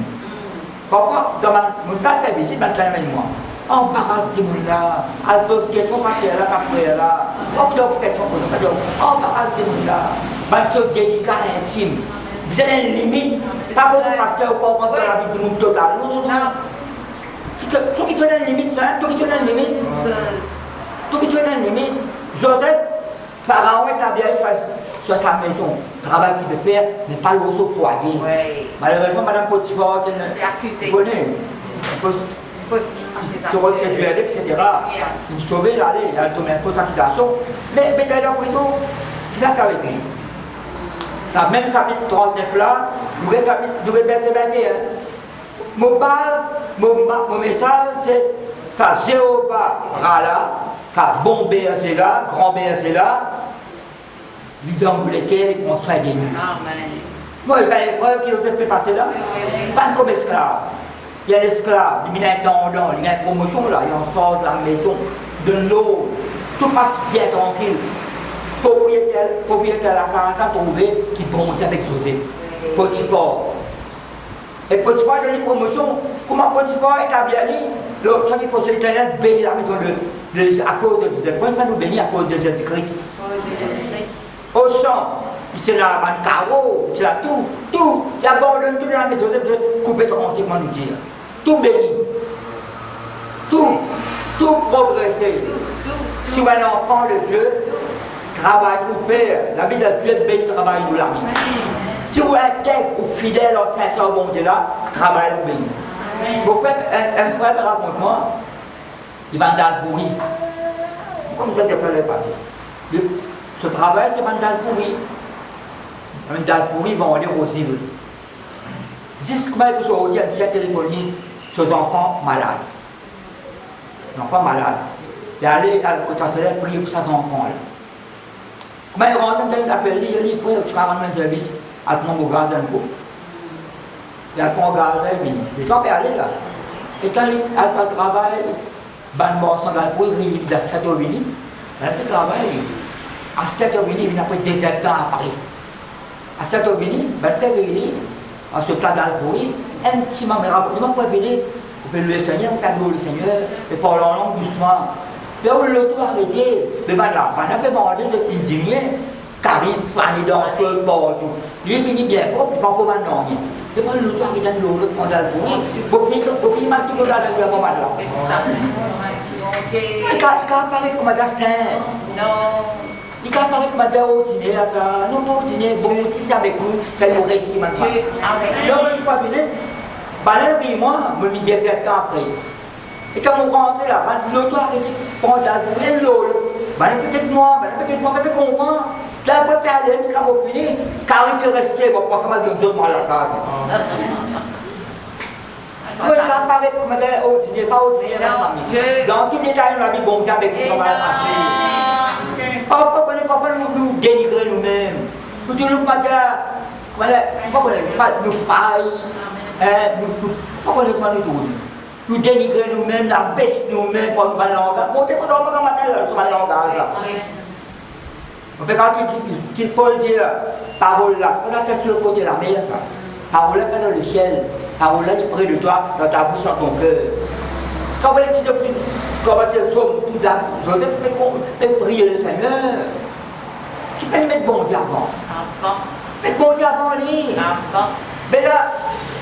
Pourquoi, dans mon salle de visite, je vais moi. Embarrasse ces gens-là. Elle pose des questions, ça c'est là, ça peut là. On pose des questions, embarrasse ces gens-là. C'est un délicat intime. Vous avez une limite, pas besoin de passer au corps de la vie du monde total. Non, non, non. Tout qui sont dans une limite, ça, tout qui sont dans une limite. Tout qui sont dans une limite. Joseph, Pharaon établit sur sa maison. Travail qu'il peut faire, mais pas le au foyer. Malheureusement, Madame Potiphar, vous connaissez. Se reséduire, etc. Il sauver l'aller, il a donné une fausse accusation. Mais il est en prison, qui ça avec lui? Ça même chapitre 39 là, nous avons verset 21. Mon base, mon message, c'est ça, Jéhovah Rala, ça, bon berger là, grand berger là, il donne lesquels on soin de nous. Moi, il y a des preuves qui ont pu passer là. Pas comme esclave. Il y a l'esclave, il y a un intendant, il y a une promotion là, il en sort de la maison, il donne l'eau, tout passe bien tranquille. Propriétaire de la casa a trouvé qui bondit avec José. Potiphar. Et Potiphar donne une promotion. Comment Potiphar est établi? L'autre qui possède l'Éternel bénit la maison à cause de José. Pourquoi nous bénir à cause de Jésus-Christ? Au champ, il s'est là, un carreau, il s'est là, tout. Il abandonne tout dans la maison. José coupé tranquillement nous dire. Tout béni. Tout progresser. Si on est enfant de Dieu, travail pour faire, la vie de Dieu bénit le travail de l'ami. Si vous êtes ou fidèle au Saint-Saint bon Dieu là, travail pour bénir. Mon frère, un frère me raconte-moi, il va dans le pourri. Comme ça, il fallait passer. Ce travail, c'est dans le pourri. Dans le pourri, ils vont aller aux îles. Jusqu'à ce que vous ayez une téléphonie sur les enfants malades. Les enfants malades. Et aller à ça se lève, prier pour ça son enfant là. Mais il rentre dans l'appel, il dit, tu vas rendre un service à ton beau gaz un coup. Il y a ton gaz, les gens peuvent aller là. Et quand il a pas de travail, ban morceau dans le bruit, il a 7 heures vini. Il a pas de travail. À 7 heures vini, il a pris 17 ans à Paris. À 7 heures vini, il a fait réunir, à ce tas dans le bruit, un petit moment, il m'a pas venir. On peut louer le Seigneur, on peut louer le Seigneur, et parler en langue doucement. Puis on l'a tout arrêté. Mais voilà, on a fait demander des Indiens, car il fallait dans le feu, il est venu bien propre, il pas encore maintenant. C'est pas le toit qui est dans l'eau, le point dans le bruit. Faut qu'il m'a tout dans le moment là. Il apparaît comme un saint. Non. Il apparaît comme un au dîner, ça. Non, pas au dîner, bon, si c'est avec nous, fait le récit maintenant. Donc, il faut venir. Là, moi, je me dis 17 ans après. Et quand on rentre là, le toit qui est dans le bruit, l'eau. Peut-être moi, peut-être qu'on comprend. Là, on peut aller, mais c'est quand on finit, car il peut rester, on pense à mal de nous autres dans la case. Oui, quand on parle comme ça, au dîner, pas au dîner, dans tous les détails, on a mis bon Dieu avec nous, on va passer. Papa nous dénigrer nous-mêmes. Nous disons que nous failles, nous dénigrer nous-mêmes, la baisse nous-mêmes pour nous faire langage. Bon, c'est pour ça qu'on va mettre sur le langage là. On peut quand il Paul dit parole là, c'est sur le côté là, mais ça. Parole là, pas dans le ciel. Parole là, il est près de toi, dans ta bouche, dans ton cœur. Quand on va dire comment tu sommes tout d'âme, Joseph peut prier le Seigneur. Tu peux lui mettre bon Dieu avant. Mettre bon Dieu avant lui. Mais là,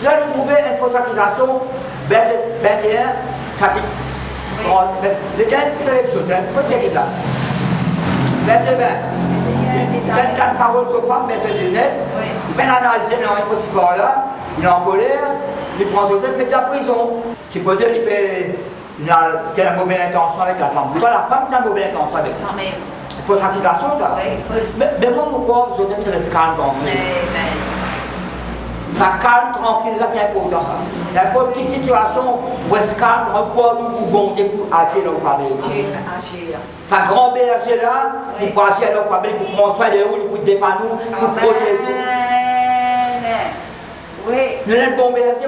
nous trouvons une consacration, verset 21, chapitre 30. Le dernier avec Joseph, peut-être là. Verset 20. Quand parole sur quoi, verset 19. Mais l'analyse dans un petit corps là, il est en colère, il prend Joseph, il met en prison. Supposé qu'il peut. C'est la mauvaise intention avec la femme. Toi, la femme, tu as une mauvaise intention avec la femme. Pour cette accusation, ça. Mais moi, pourquoi Joseph, il reste calme tranquille. Ça calme tranquille, là, qui est important. Il y a une situation où est-ce calme, pourquoi nous bon Dieu pour agir dans le travail. Sa grand-mère agit là, il peut agir dans le travail pour construire des routes, pour dépanner, pour protéger. Oui. Nous n'avons pas berger,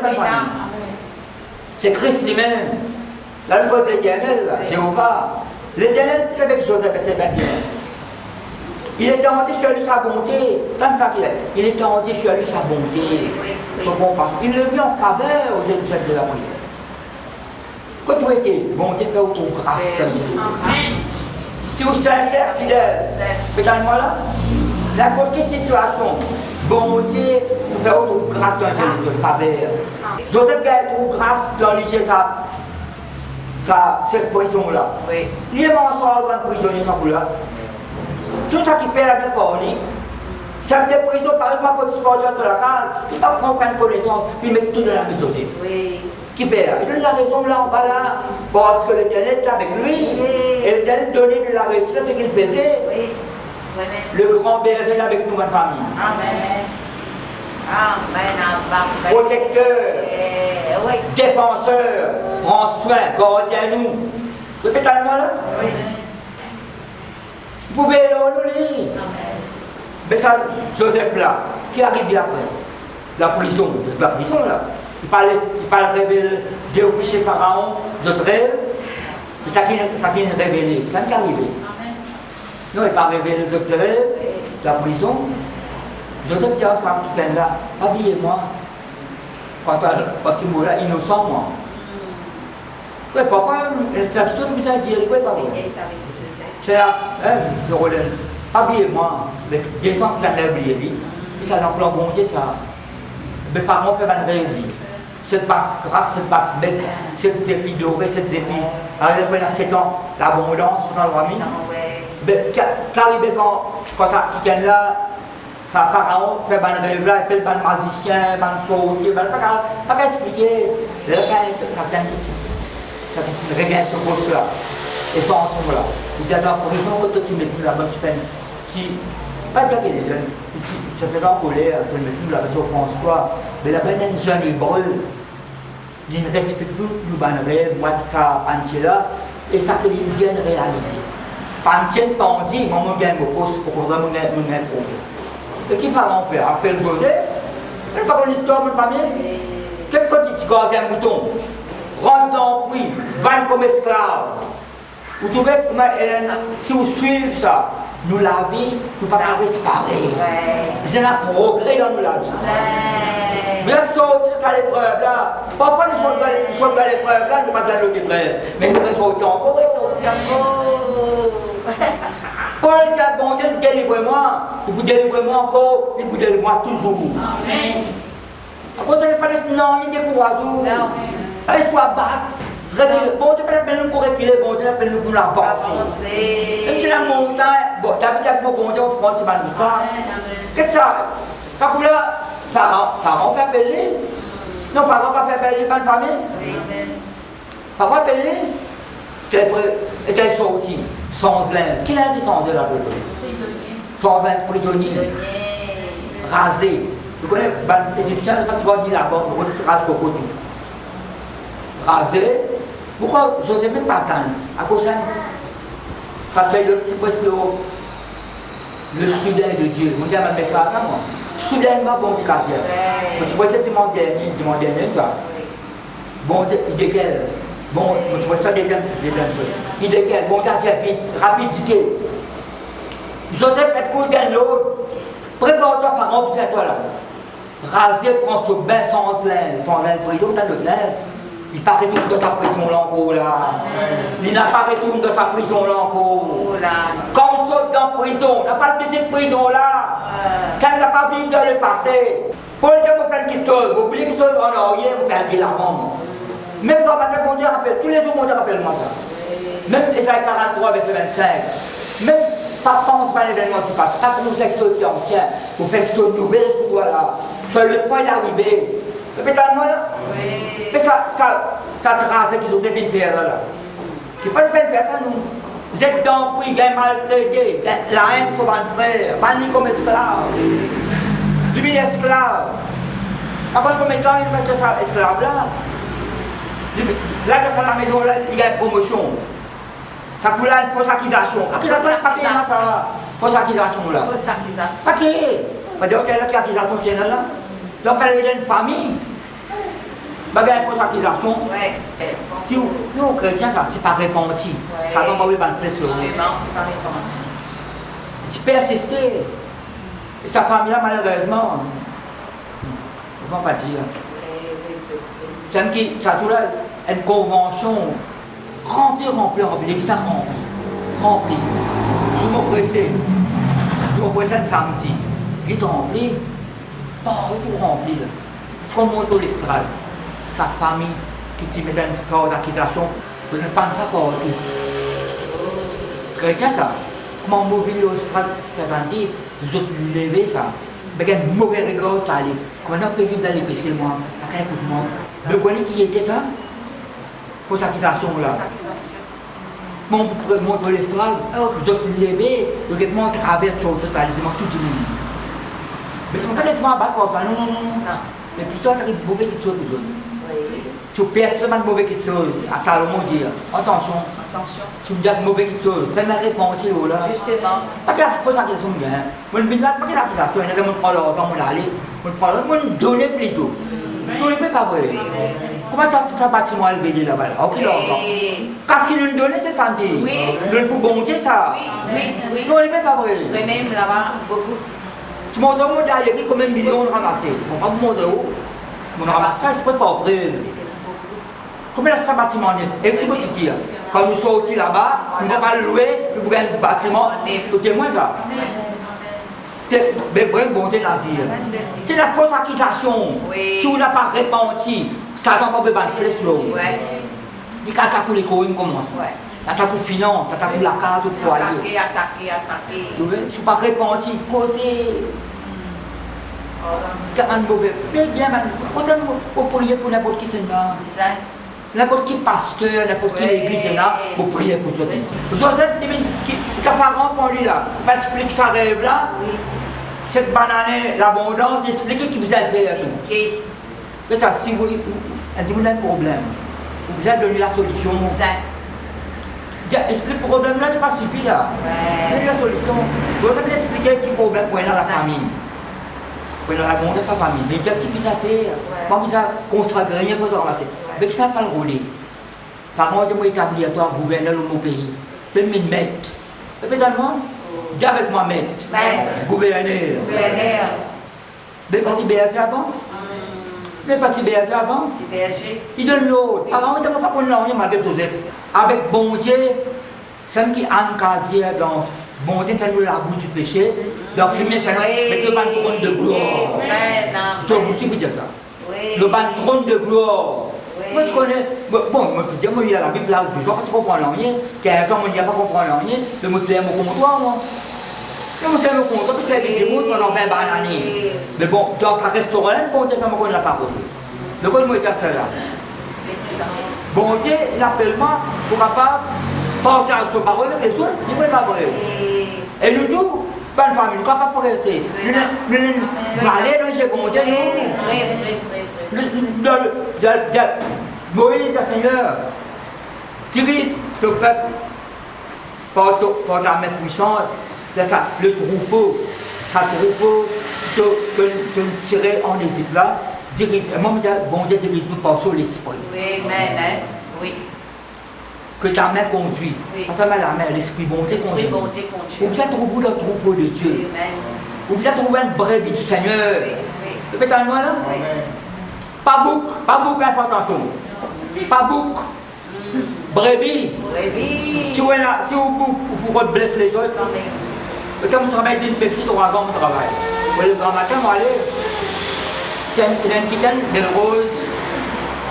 c'est Christ lui-même. La cause de l'Éternel, Jéhovah. L'Éternel, c'est avec Joseph, c'est 21. Il est tendu sur lui sa bonté. Tant ça qu'il est. Il est tendu sur lui sa bonté. Son compassion. Il le met en faveur aux Jérusalem de la prière. Quand tu étais, bon Dieu, pour grâce. Si vous êtes sincère, fidèle, peut-être là, la quelle situation, bon Dieu, nous fait autre grâce en Jérusalem, faveur. Joseph gagne pour grâce dans l'Église, cette prison-là. Oui. Il est mort dans la prisonnier, ça pour là. Tout ça qui fait la bien pour lui. Cette prison, par exemple, pour disparaître sur la case, il ne va pas prendre aucune connaissance, il met tout dans la maison. Oui. Qui fait là? Il donne la raison là en bas là, parce que l'Éternel est avec lui. Oui. Et l'Éternel donnait de la réussite ce qu'il faisait. Oui. Le grand berger est avec nous, ma famille. Amen. Amen. Protecteur, Oui. défenseur, prends soin, gardien nous. C'est peut-être là? Oui. Vous pouvez le lire. Mais ça, Joseph là, qui arrive après? La prison là. Il parle révéler Dieu au péché Pharaon, d'autres rêves. Mais ça qui est révélé, ça qui est arrivé. Non, il parle révéler d'autres rêves, la prison. Joseph dit à ça qui est là, habillez-moi. Parce que moi là, innocent moi. Oui, papa, c'est la question que vous avez dit, oui, papa. C'est là, le rôle. Habillez-moi, avec des gens qui ont oublié. Et ça l'emploi bon Dieu, ça. Mes parents peuvent en réunir. Cette passe grâce, cette passe bête, cette zépi dorée, cette zépi. Alors, après, il y a 7 ans, l'abondance, dans le rami. Mais qu'arrive quand ça qui vient là, ça pharaon, fait un rêve là, il fait un magicien, un sorcier, pas qu'à expliquer. Là, ça vient tout ça. Ça revient sur ce poste là. Et ça ensemble là. Il dit, attends, pour raison, quand tu mets tout là-bas, tu fais pas dire qu'il est jeune, ça fait en colère, tu mets tout là-bas, tu François, mais là-bas, il y a une jeune hébreu, il ne respecte plus le ban rêve, moi, ça, entier là, et ça que les viennent réaliser. Pas une tienne bandit, moi, mon gain me pose pour qu'on mon gain problème. Et qui parle mon père? Appelle José, elle pas une histoire, mon famille. Quel petit gardien mouton, rentre dans le puits, vend comme esclave. Vous trouvez comment si vous suivez ça, nous la vie, nous ne pouvons pas disparaître. Vous avez un progrès dans nous la vie. Vous avez sorti ça l'épreuve là. Parfois nous sommes dans l'épreuve là, nous ne pas dans l'autre épreuve. Mais nous sommes sortis encore. Paul dit à bon Dieu, délivre-moi. Il vous délivre-moi encore, il vous délivre-moi toujours. Amen. À cause de Palestine, non, il décourage. Laisse-moi battre. Bon Dieu appelle nous pour reculer, bon Dieu appelle nous pour avancer. Même si la montagne, bon, d'habitude avec mon bon Dieu, on prend ce mal l'histoire. Qu'est-ce que ça? Ça coule là, parents peuvent appeler. Non, parents peuvent appeler pas de famille. Parents appeler. Était sorti, sans linge. Qui l'a dit sans linge là? Sans linge, prisonnier. Rasé. Vous connaissez les Égyptiens, quand tu vas venir là-bas, tu rases coco tout. Rasé. Pourquoi je n'osais même pas attendre? À cause de ça, parce que le petit poisson, le soudain de Dieu, mon Dieu m'a mis ça à ça, moi. Soudainement, bon Dieu, le petit poisson, dimanche dernier, ça. Bon Dieu, il décale. Bon, tu vois ça, deuxième chose. Il décale. Bon Dieu, c'est rapidité. Joseph est cool dans l'autre. Prépare-toi par un petit toi là. Rasé, prend son bain sans linge prison, t'as de linge. Il part retourner dans sa prison là encore là. Il n'a pas retourné dans sa prison là encore. Quand on saute dans la prison, on n'a pas le plaisir de prison là. Ça n'a pas vécu dans le passé. Pour le dire, vous faites quelque chose, vous oubliez quelque chose en arrière, vous perdez la bombe. Même quand mon Dieu rappelle, tous les jours mon Dieu rappelle moi ça. Même Esaïe 43, verset 25. Même pas pense pas à l'événement du passé, pas comme quelque chose qui est ancien. Vous faites quelque chose de nouvel pour toi là. Sur le point d'arriver. Répétez-moi là. Mais ça trace qui sont bien faire là. Il n'y a pas de peine de faire ça nous. Vous êtes dans le puits, vous êtes maltraité, la haine sur votre frère, pas ni comme esclave. Lui esclave. Après combien de temps il reste esclave là? Là, dans la maison, là, il y a une promotion. Ça coule là une fausse accusation. Accusation, pas qu'il y a ça. Fausse accusation là. Fausse accusation. Pas qu'il y a. Parce que là, qui accusation tient là. Donc, elle est une famille. Il y a une fausse accusation. Si nous, chrétiens, ça, c'est pas repenti. Ça va pas oui, pas de pression. C'est pas repenti. Tu persistes. Et sa famille là, malheureusement, on ne va pas dire. C'est qui, ça tout là, une convention remplie, l'église a rempli. Je me pressais le samedi, l'église remplie, partout rempli là. Soit monter l'estrade, sa famille qui te met une sorte d'accusation, pour ne pas ça partout. Chrétien ça, comment mobile l'estrade, ça s'en dit, vous êtes levé ça, avec un mauvais regard ça allait. Comment on peut vivre dans les péchés moi, avec un coup de monde. Le voyez qui était ça? Pour cette accusation-là. Mon l'estrade, vous êtes levé, vous êtes monté à travers sur cette paralysement tout le monde. Mais ils ne sont pas laissés abattre pour ça, non. Mais plutôt, il y a une mauvaise chose pour eux. Si vous personne de mauvaise chose, à Salomon dit, attention. Si vous dites mauvaise chose, prenez la réponse là. Justement. Pas qu'il faut ça question bien. Moi, je ne pas qu'il l'accusation, il y a des gens qui prennent l'argent, on l'aller, on prend l'argent, on donne plutôt. Non, il n'est pas vrai. Comment ça bâtiment est levé là-bas? Ok, l'argent. Qu'est-ce qu'il nous donne, c'est santé. Le pour bon Dieu, ça. Oui. Non, il n'est pas vrai. Oui, même là-bas, beaucoup. Si mon homme a dit combien de millions on ramassé, on va vous montrer où. On ramasse ça, c'est pas prêt. Combien ça bâtiment est? Et puis, quand nous sortis là-bas, nous ne pouvons pas louer le bâtiment. C'est moins ça. C'est la fausse accusation. Si on n'a pas répandu, ça ne peut pas être plus lourd. Il attaque les coins commence. Attaque les finances, attaque la case, le foyer. Attaquer. Si on n'a pas répandu, causer. Vous priez pour n'importe qui Seigneur. N'importe qui pasteur, n'importe qui l'église là, vous priez pour ça. Joseph, qui parent pour lui là, il explique sa rêve là. Cette banane, l'abondance, expliquez qui vous a dit à tout. Mais ça, si vous avez un problème, vous avez donné la solution. Le problème là n'est pas suffisant là. Mais la solution, vous avez expliqué quel problème pour la famille. Pour la raconter sa famille. Mais qui peut ça faire? Pas vous ça construire rien pour ça ramasser. Mais qui ça pas le rouler? Par contre, moi établir toi gouverneur de mon pays. C'est une maître. Et puis tellement, dis avec moi maître. Gouverneur. Mais parti BSC avant? Mais parti BSC avant? Il donne l'autre. Par contre, je ne sais pas qu'on l'a envoyé malgré tout ça. Avec bon Dieu, c'est qui encadre dans bon Dieu, c'est la boue du péché. Donc, il met le ban trône de gloire. C'est aussi pour dire ça. Le ban trône de gloire. Moi, je connais. Bon, moi, je dis, moi, il y a la Bible là, je ne sais pas comprendre rien. 15 ans, moi, je ne sais pas comprendre rien. Le musulman me comptoir, moi. Le musulman me comptoir, puis c'est des mots pendant 20 années. Mais bon, dans sa restaurant, bon Dieu, je ne sais pas la parole. Le code, moi, il est à cela. Bon Dieu, il appelle moi pour capable partager sa parole avec les autres, il ne peut pas vrai. Et nous tous, bonne famille, nous ne sommes pas pressés. Nous allons dans bon Dieu, nous. Moïse, le Seigneur, dirige le peuple par ta main puissante, c'est ça, le troupeau, que nous tirons en Égypte là. Bon Dieu dirige-nous par sur l'esprit. Oui, amen. Oui. Que ta main conduit. Oui. Parce que la main, l'esprit bon Dieu conduit. Vous êtes trouvé dans le troupeau de Dieu. Vous êtes trouvé une brebis du Seigneur. Vous faites un moi là? Oui. Pas beaucoup important. Pas beaucoup. Brebis. Si vous pouvez blesser les autres, quand vous travaillez une petite 3 ans, vous travaillez. Le grand matin, vous allez. Il y a une petite belle rose,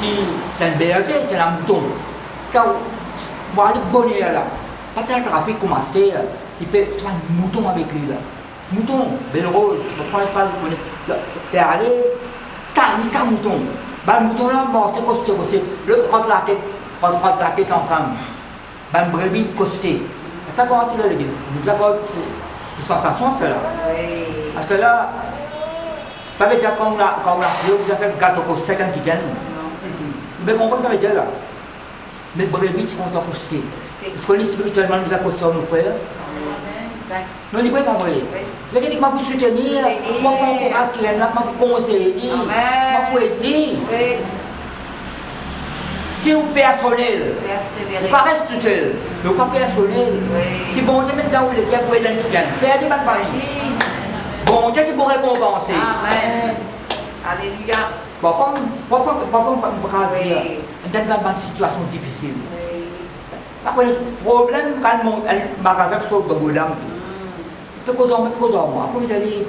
c'est un berger, c'est un mouton. Quand vous allez bonner là, quand le trafic commence, il peut faire un mouton avec lui là. Mouton, belle rose, vous ne prenez pas le bonnet. Et allez, t'as mouton. Le mouton là, c'est costé. L'autre prend la tête ensemble. Le brebis costé. Ça commence là les gars. D'accord, c'est sensation celle-là. À cela. Ça veut dire quand on a fait, vous avez gâteau pour 50 kitchen. Mais comprends ça veut dire là. Mais brebis, c'est qu'on t'a posté. Parce qu'on est spirituellement nous a posté nos frères. Non, il n'est pas vrai. Il y a des gens qui soutenir, moi pour encourager ce qu'il y a là, pour conseiller, moi pour aider. Si vous personnel, vous ne pas rester seul, mais vous pas personnel. Si bon Dieu maintenant vous les gars pour aider dans le kitchen, faites des bonnes paris. Bon Dieu qui vous récompenser. Amen. Alléluia. Pourquoi on peut dire dans une situation difficile? Parce que le problème quand le magasin sort de Boulam, c'est cause moi. Après vous allez,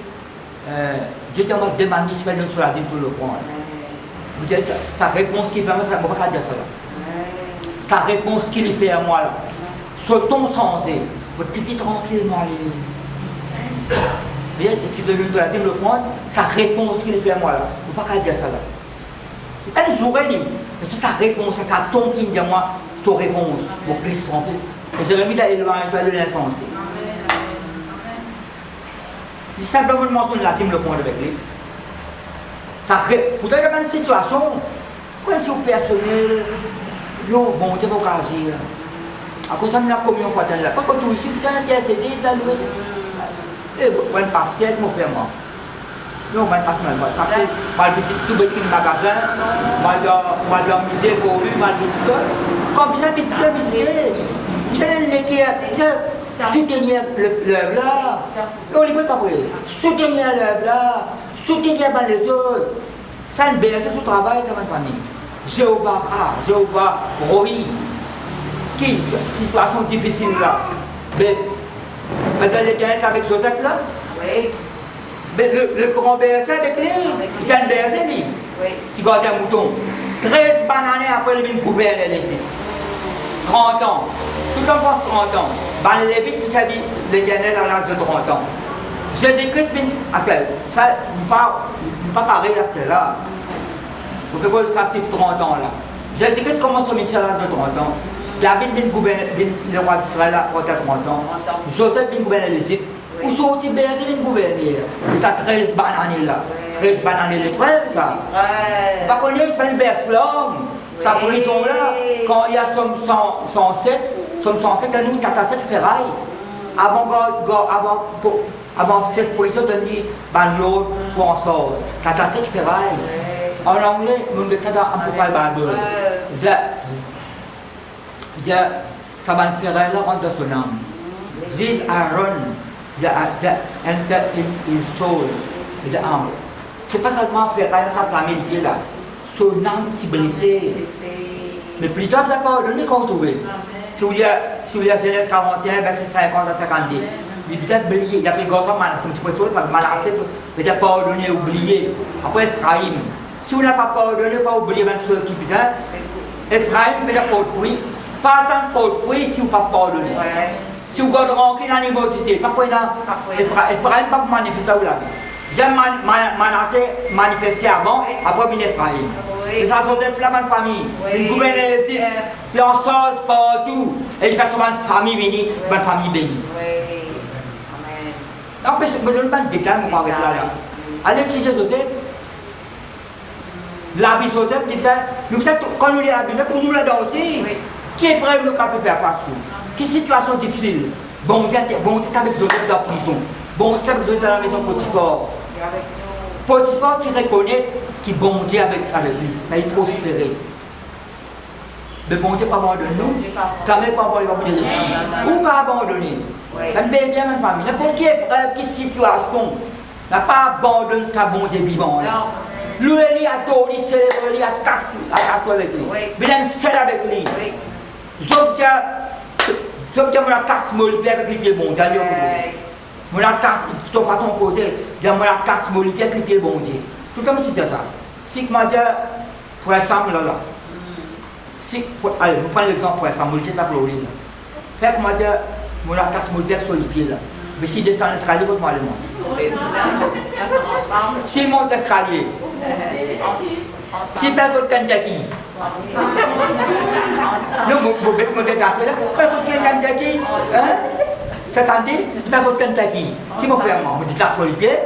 je t'ai demandé si vous sur la dîme pour le prendre. Vous dites sa réponse qui fait à moi, ça ne peut pas dire ça là. Sa réponse qui fait à moi là, sautons sans elle, votre petit tranquillement aller. Est-ce qu'il devait la le point? Sa réponse qu'il fait à moi là. Il ne faut pas dire ça là. Elle nous aurait dit. C'est sa réponse, c'est sa tombe qui dit à moi sa réponse. Pour Christ tranquille. Et je remis d'aller loin de l'insensé. J'ai simplement mentionné la team le point avec lui. Vous avez une situation, quand c'est au personnel, bon, Dieu va agir. À cause de la communion fraternelle. Pas que tout ici, vous avez intercédé dans le. Et vous avez un pasteur, mon frère, moi. Non, je ne sais pas. Je vais visiter tout le magasin, je vais musée pour lui, je vais visiter. Quand vous avez visité, vous allez soutenir l'œuvre là. On ne peut pas vrai. Soutenir l'œuvre là, soutenir les autres. Ça ne baisse sur le travail, ça va de famille. Jéhovah, Roi, qui, situation difficile là. Mais dans les gains avec Joseph là. Oui. Mais le grand berger avec lui, il y a un berger lui, qui garde un mouton. 13 bananes après, il vient gouverner ici. 30 ans. Tout en passe 30 ans. Ban les vite, ça dit, les gagnants à l'âge de 30 ans. Jésus-Christ vient à celle. Ça n'est pas pareil à celle-là. Vous pouvez voir ça, c'est 30 ans là. Jésus-Christ commence au ministère à l'âge de 30 ans. David vient gouverner le roi d'Israël à 30 ans. Joseph vient gouverner l'Égypte. Où sont les bergers qui gouverner? Et ça 13 bananes là. 13 bananes les preuves, ça. Pas qu'on est, c'est une berge l'homme. Sa prison là, quand il y a 107, sommes censés que nous, tata cette ferraille, avant cette position de dire, l'autre pour en sortir. Tata cette ferraille. En anglais, nous disons un peu pas le Bible. Ça va faire là entre son âme. This iron, the enter in his soul, the arm. C'est pas seulement faire quand ça médité là. Son âme s'est blessée. Mais plus tard, ça va donner qu'on trouve. Si vous lisez Genèse 41, verset 50 à 52, il dit oublié. Il y a pris Gosam, c'est un petit peu sur le Manassé, mais il n'a pas pardonné, oublié. Après Ephraïm. Si vous n'avez pas pardonné, pas oublié même ceux qui disent, Ephraïm, mais il n'a pas de fruit. Pas tant de fruit si vous n'avez pas pardonné. Si vous gardez aucune animosité, pas quoi là, Ephraïm pas manifester là. J'aime Manassé manifester avant, après bien Ephraïm. Et ça, c'est plein de famille. Une gouverneur ici, il en sort partout. Et je fais souvent une famille bénie, une famille bénie. En plus, je me donne pas de détails, je m'arrête là. Allez, si c'est Joseph, l'habit Joseph, quand nous lisons la Bible, nous l'avons aussi. Qui est prêt à nous faire passer? Quelle situation difficile? Bon, tu es avec Joseph dans la prison. Bon, tu es avec Joseph dans la maison de Potiphar. Potiphar, tu reconnais qu'il bon Dieu avec lui. Il a prospéré. Mais bon Dieu pas abandonné nous. Ça ne pas abandonné les Où qu'a abandonné? Un bébé, même famille. N'importe qui est prêt, quelle situation n'a pas abandonné sa bon Dieu vivant. Lui, il a adoré, il célèbre, il a cassé avec lui. Il a seul avec lui. J'obtiens mon casse molipé avec les pieds bon Dieu. Mon casse, de façon opposée, mon casse molipé avec les pieds bon Dieu. Tout comme si c'était ça. Si je dis, pour exemple, là, allez, nous prenons l'exemple pour exemple, molipé est Floride. Fait que moi, mon casse molipé sur les pieds là. Mais si je descends l'escalier, comment aller moi? Si je monte l'escalier, si je perds le Kentucky, nous, je me détacher là, pas le Kentucky, hein? Ça sentit, pas le Kentucky. Qui m'a fait moi? Je me détache sur les pieds.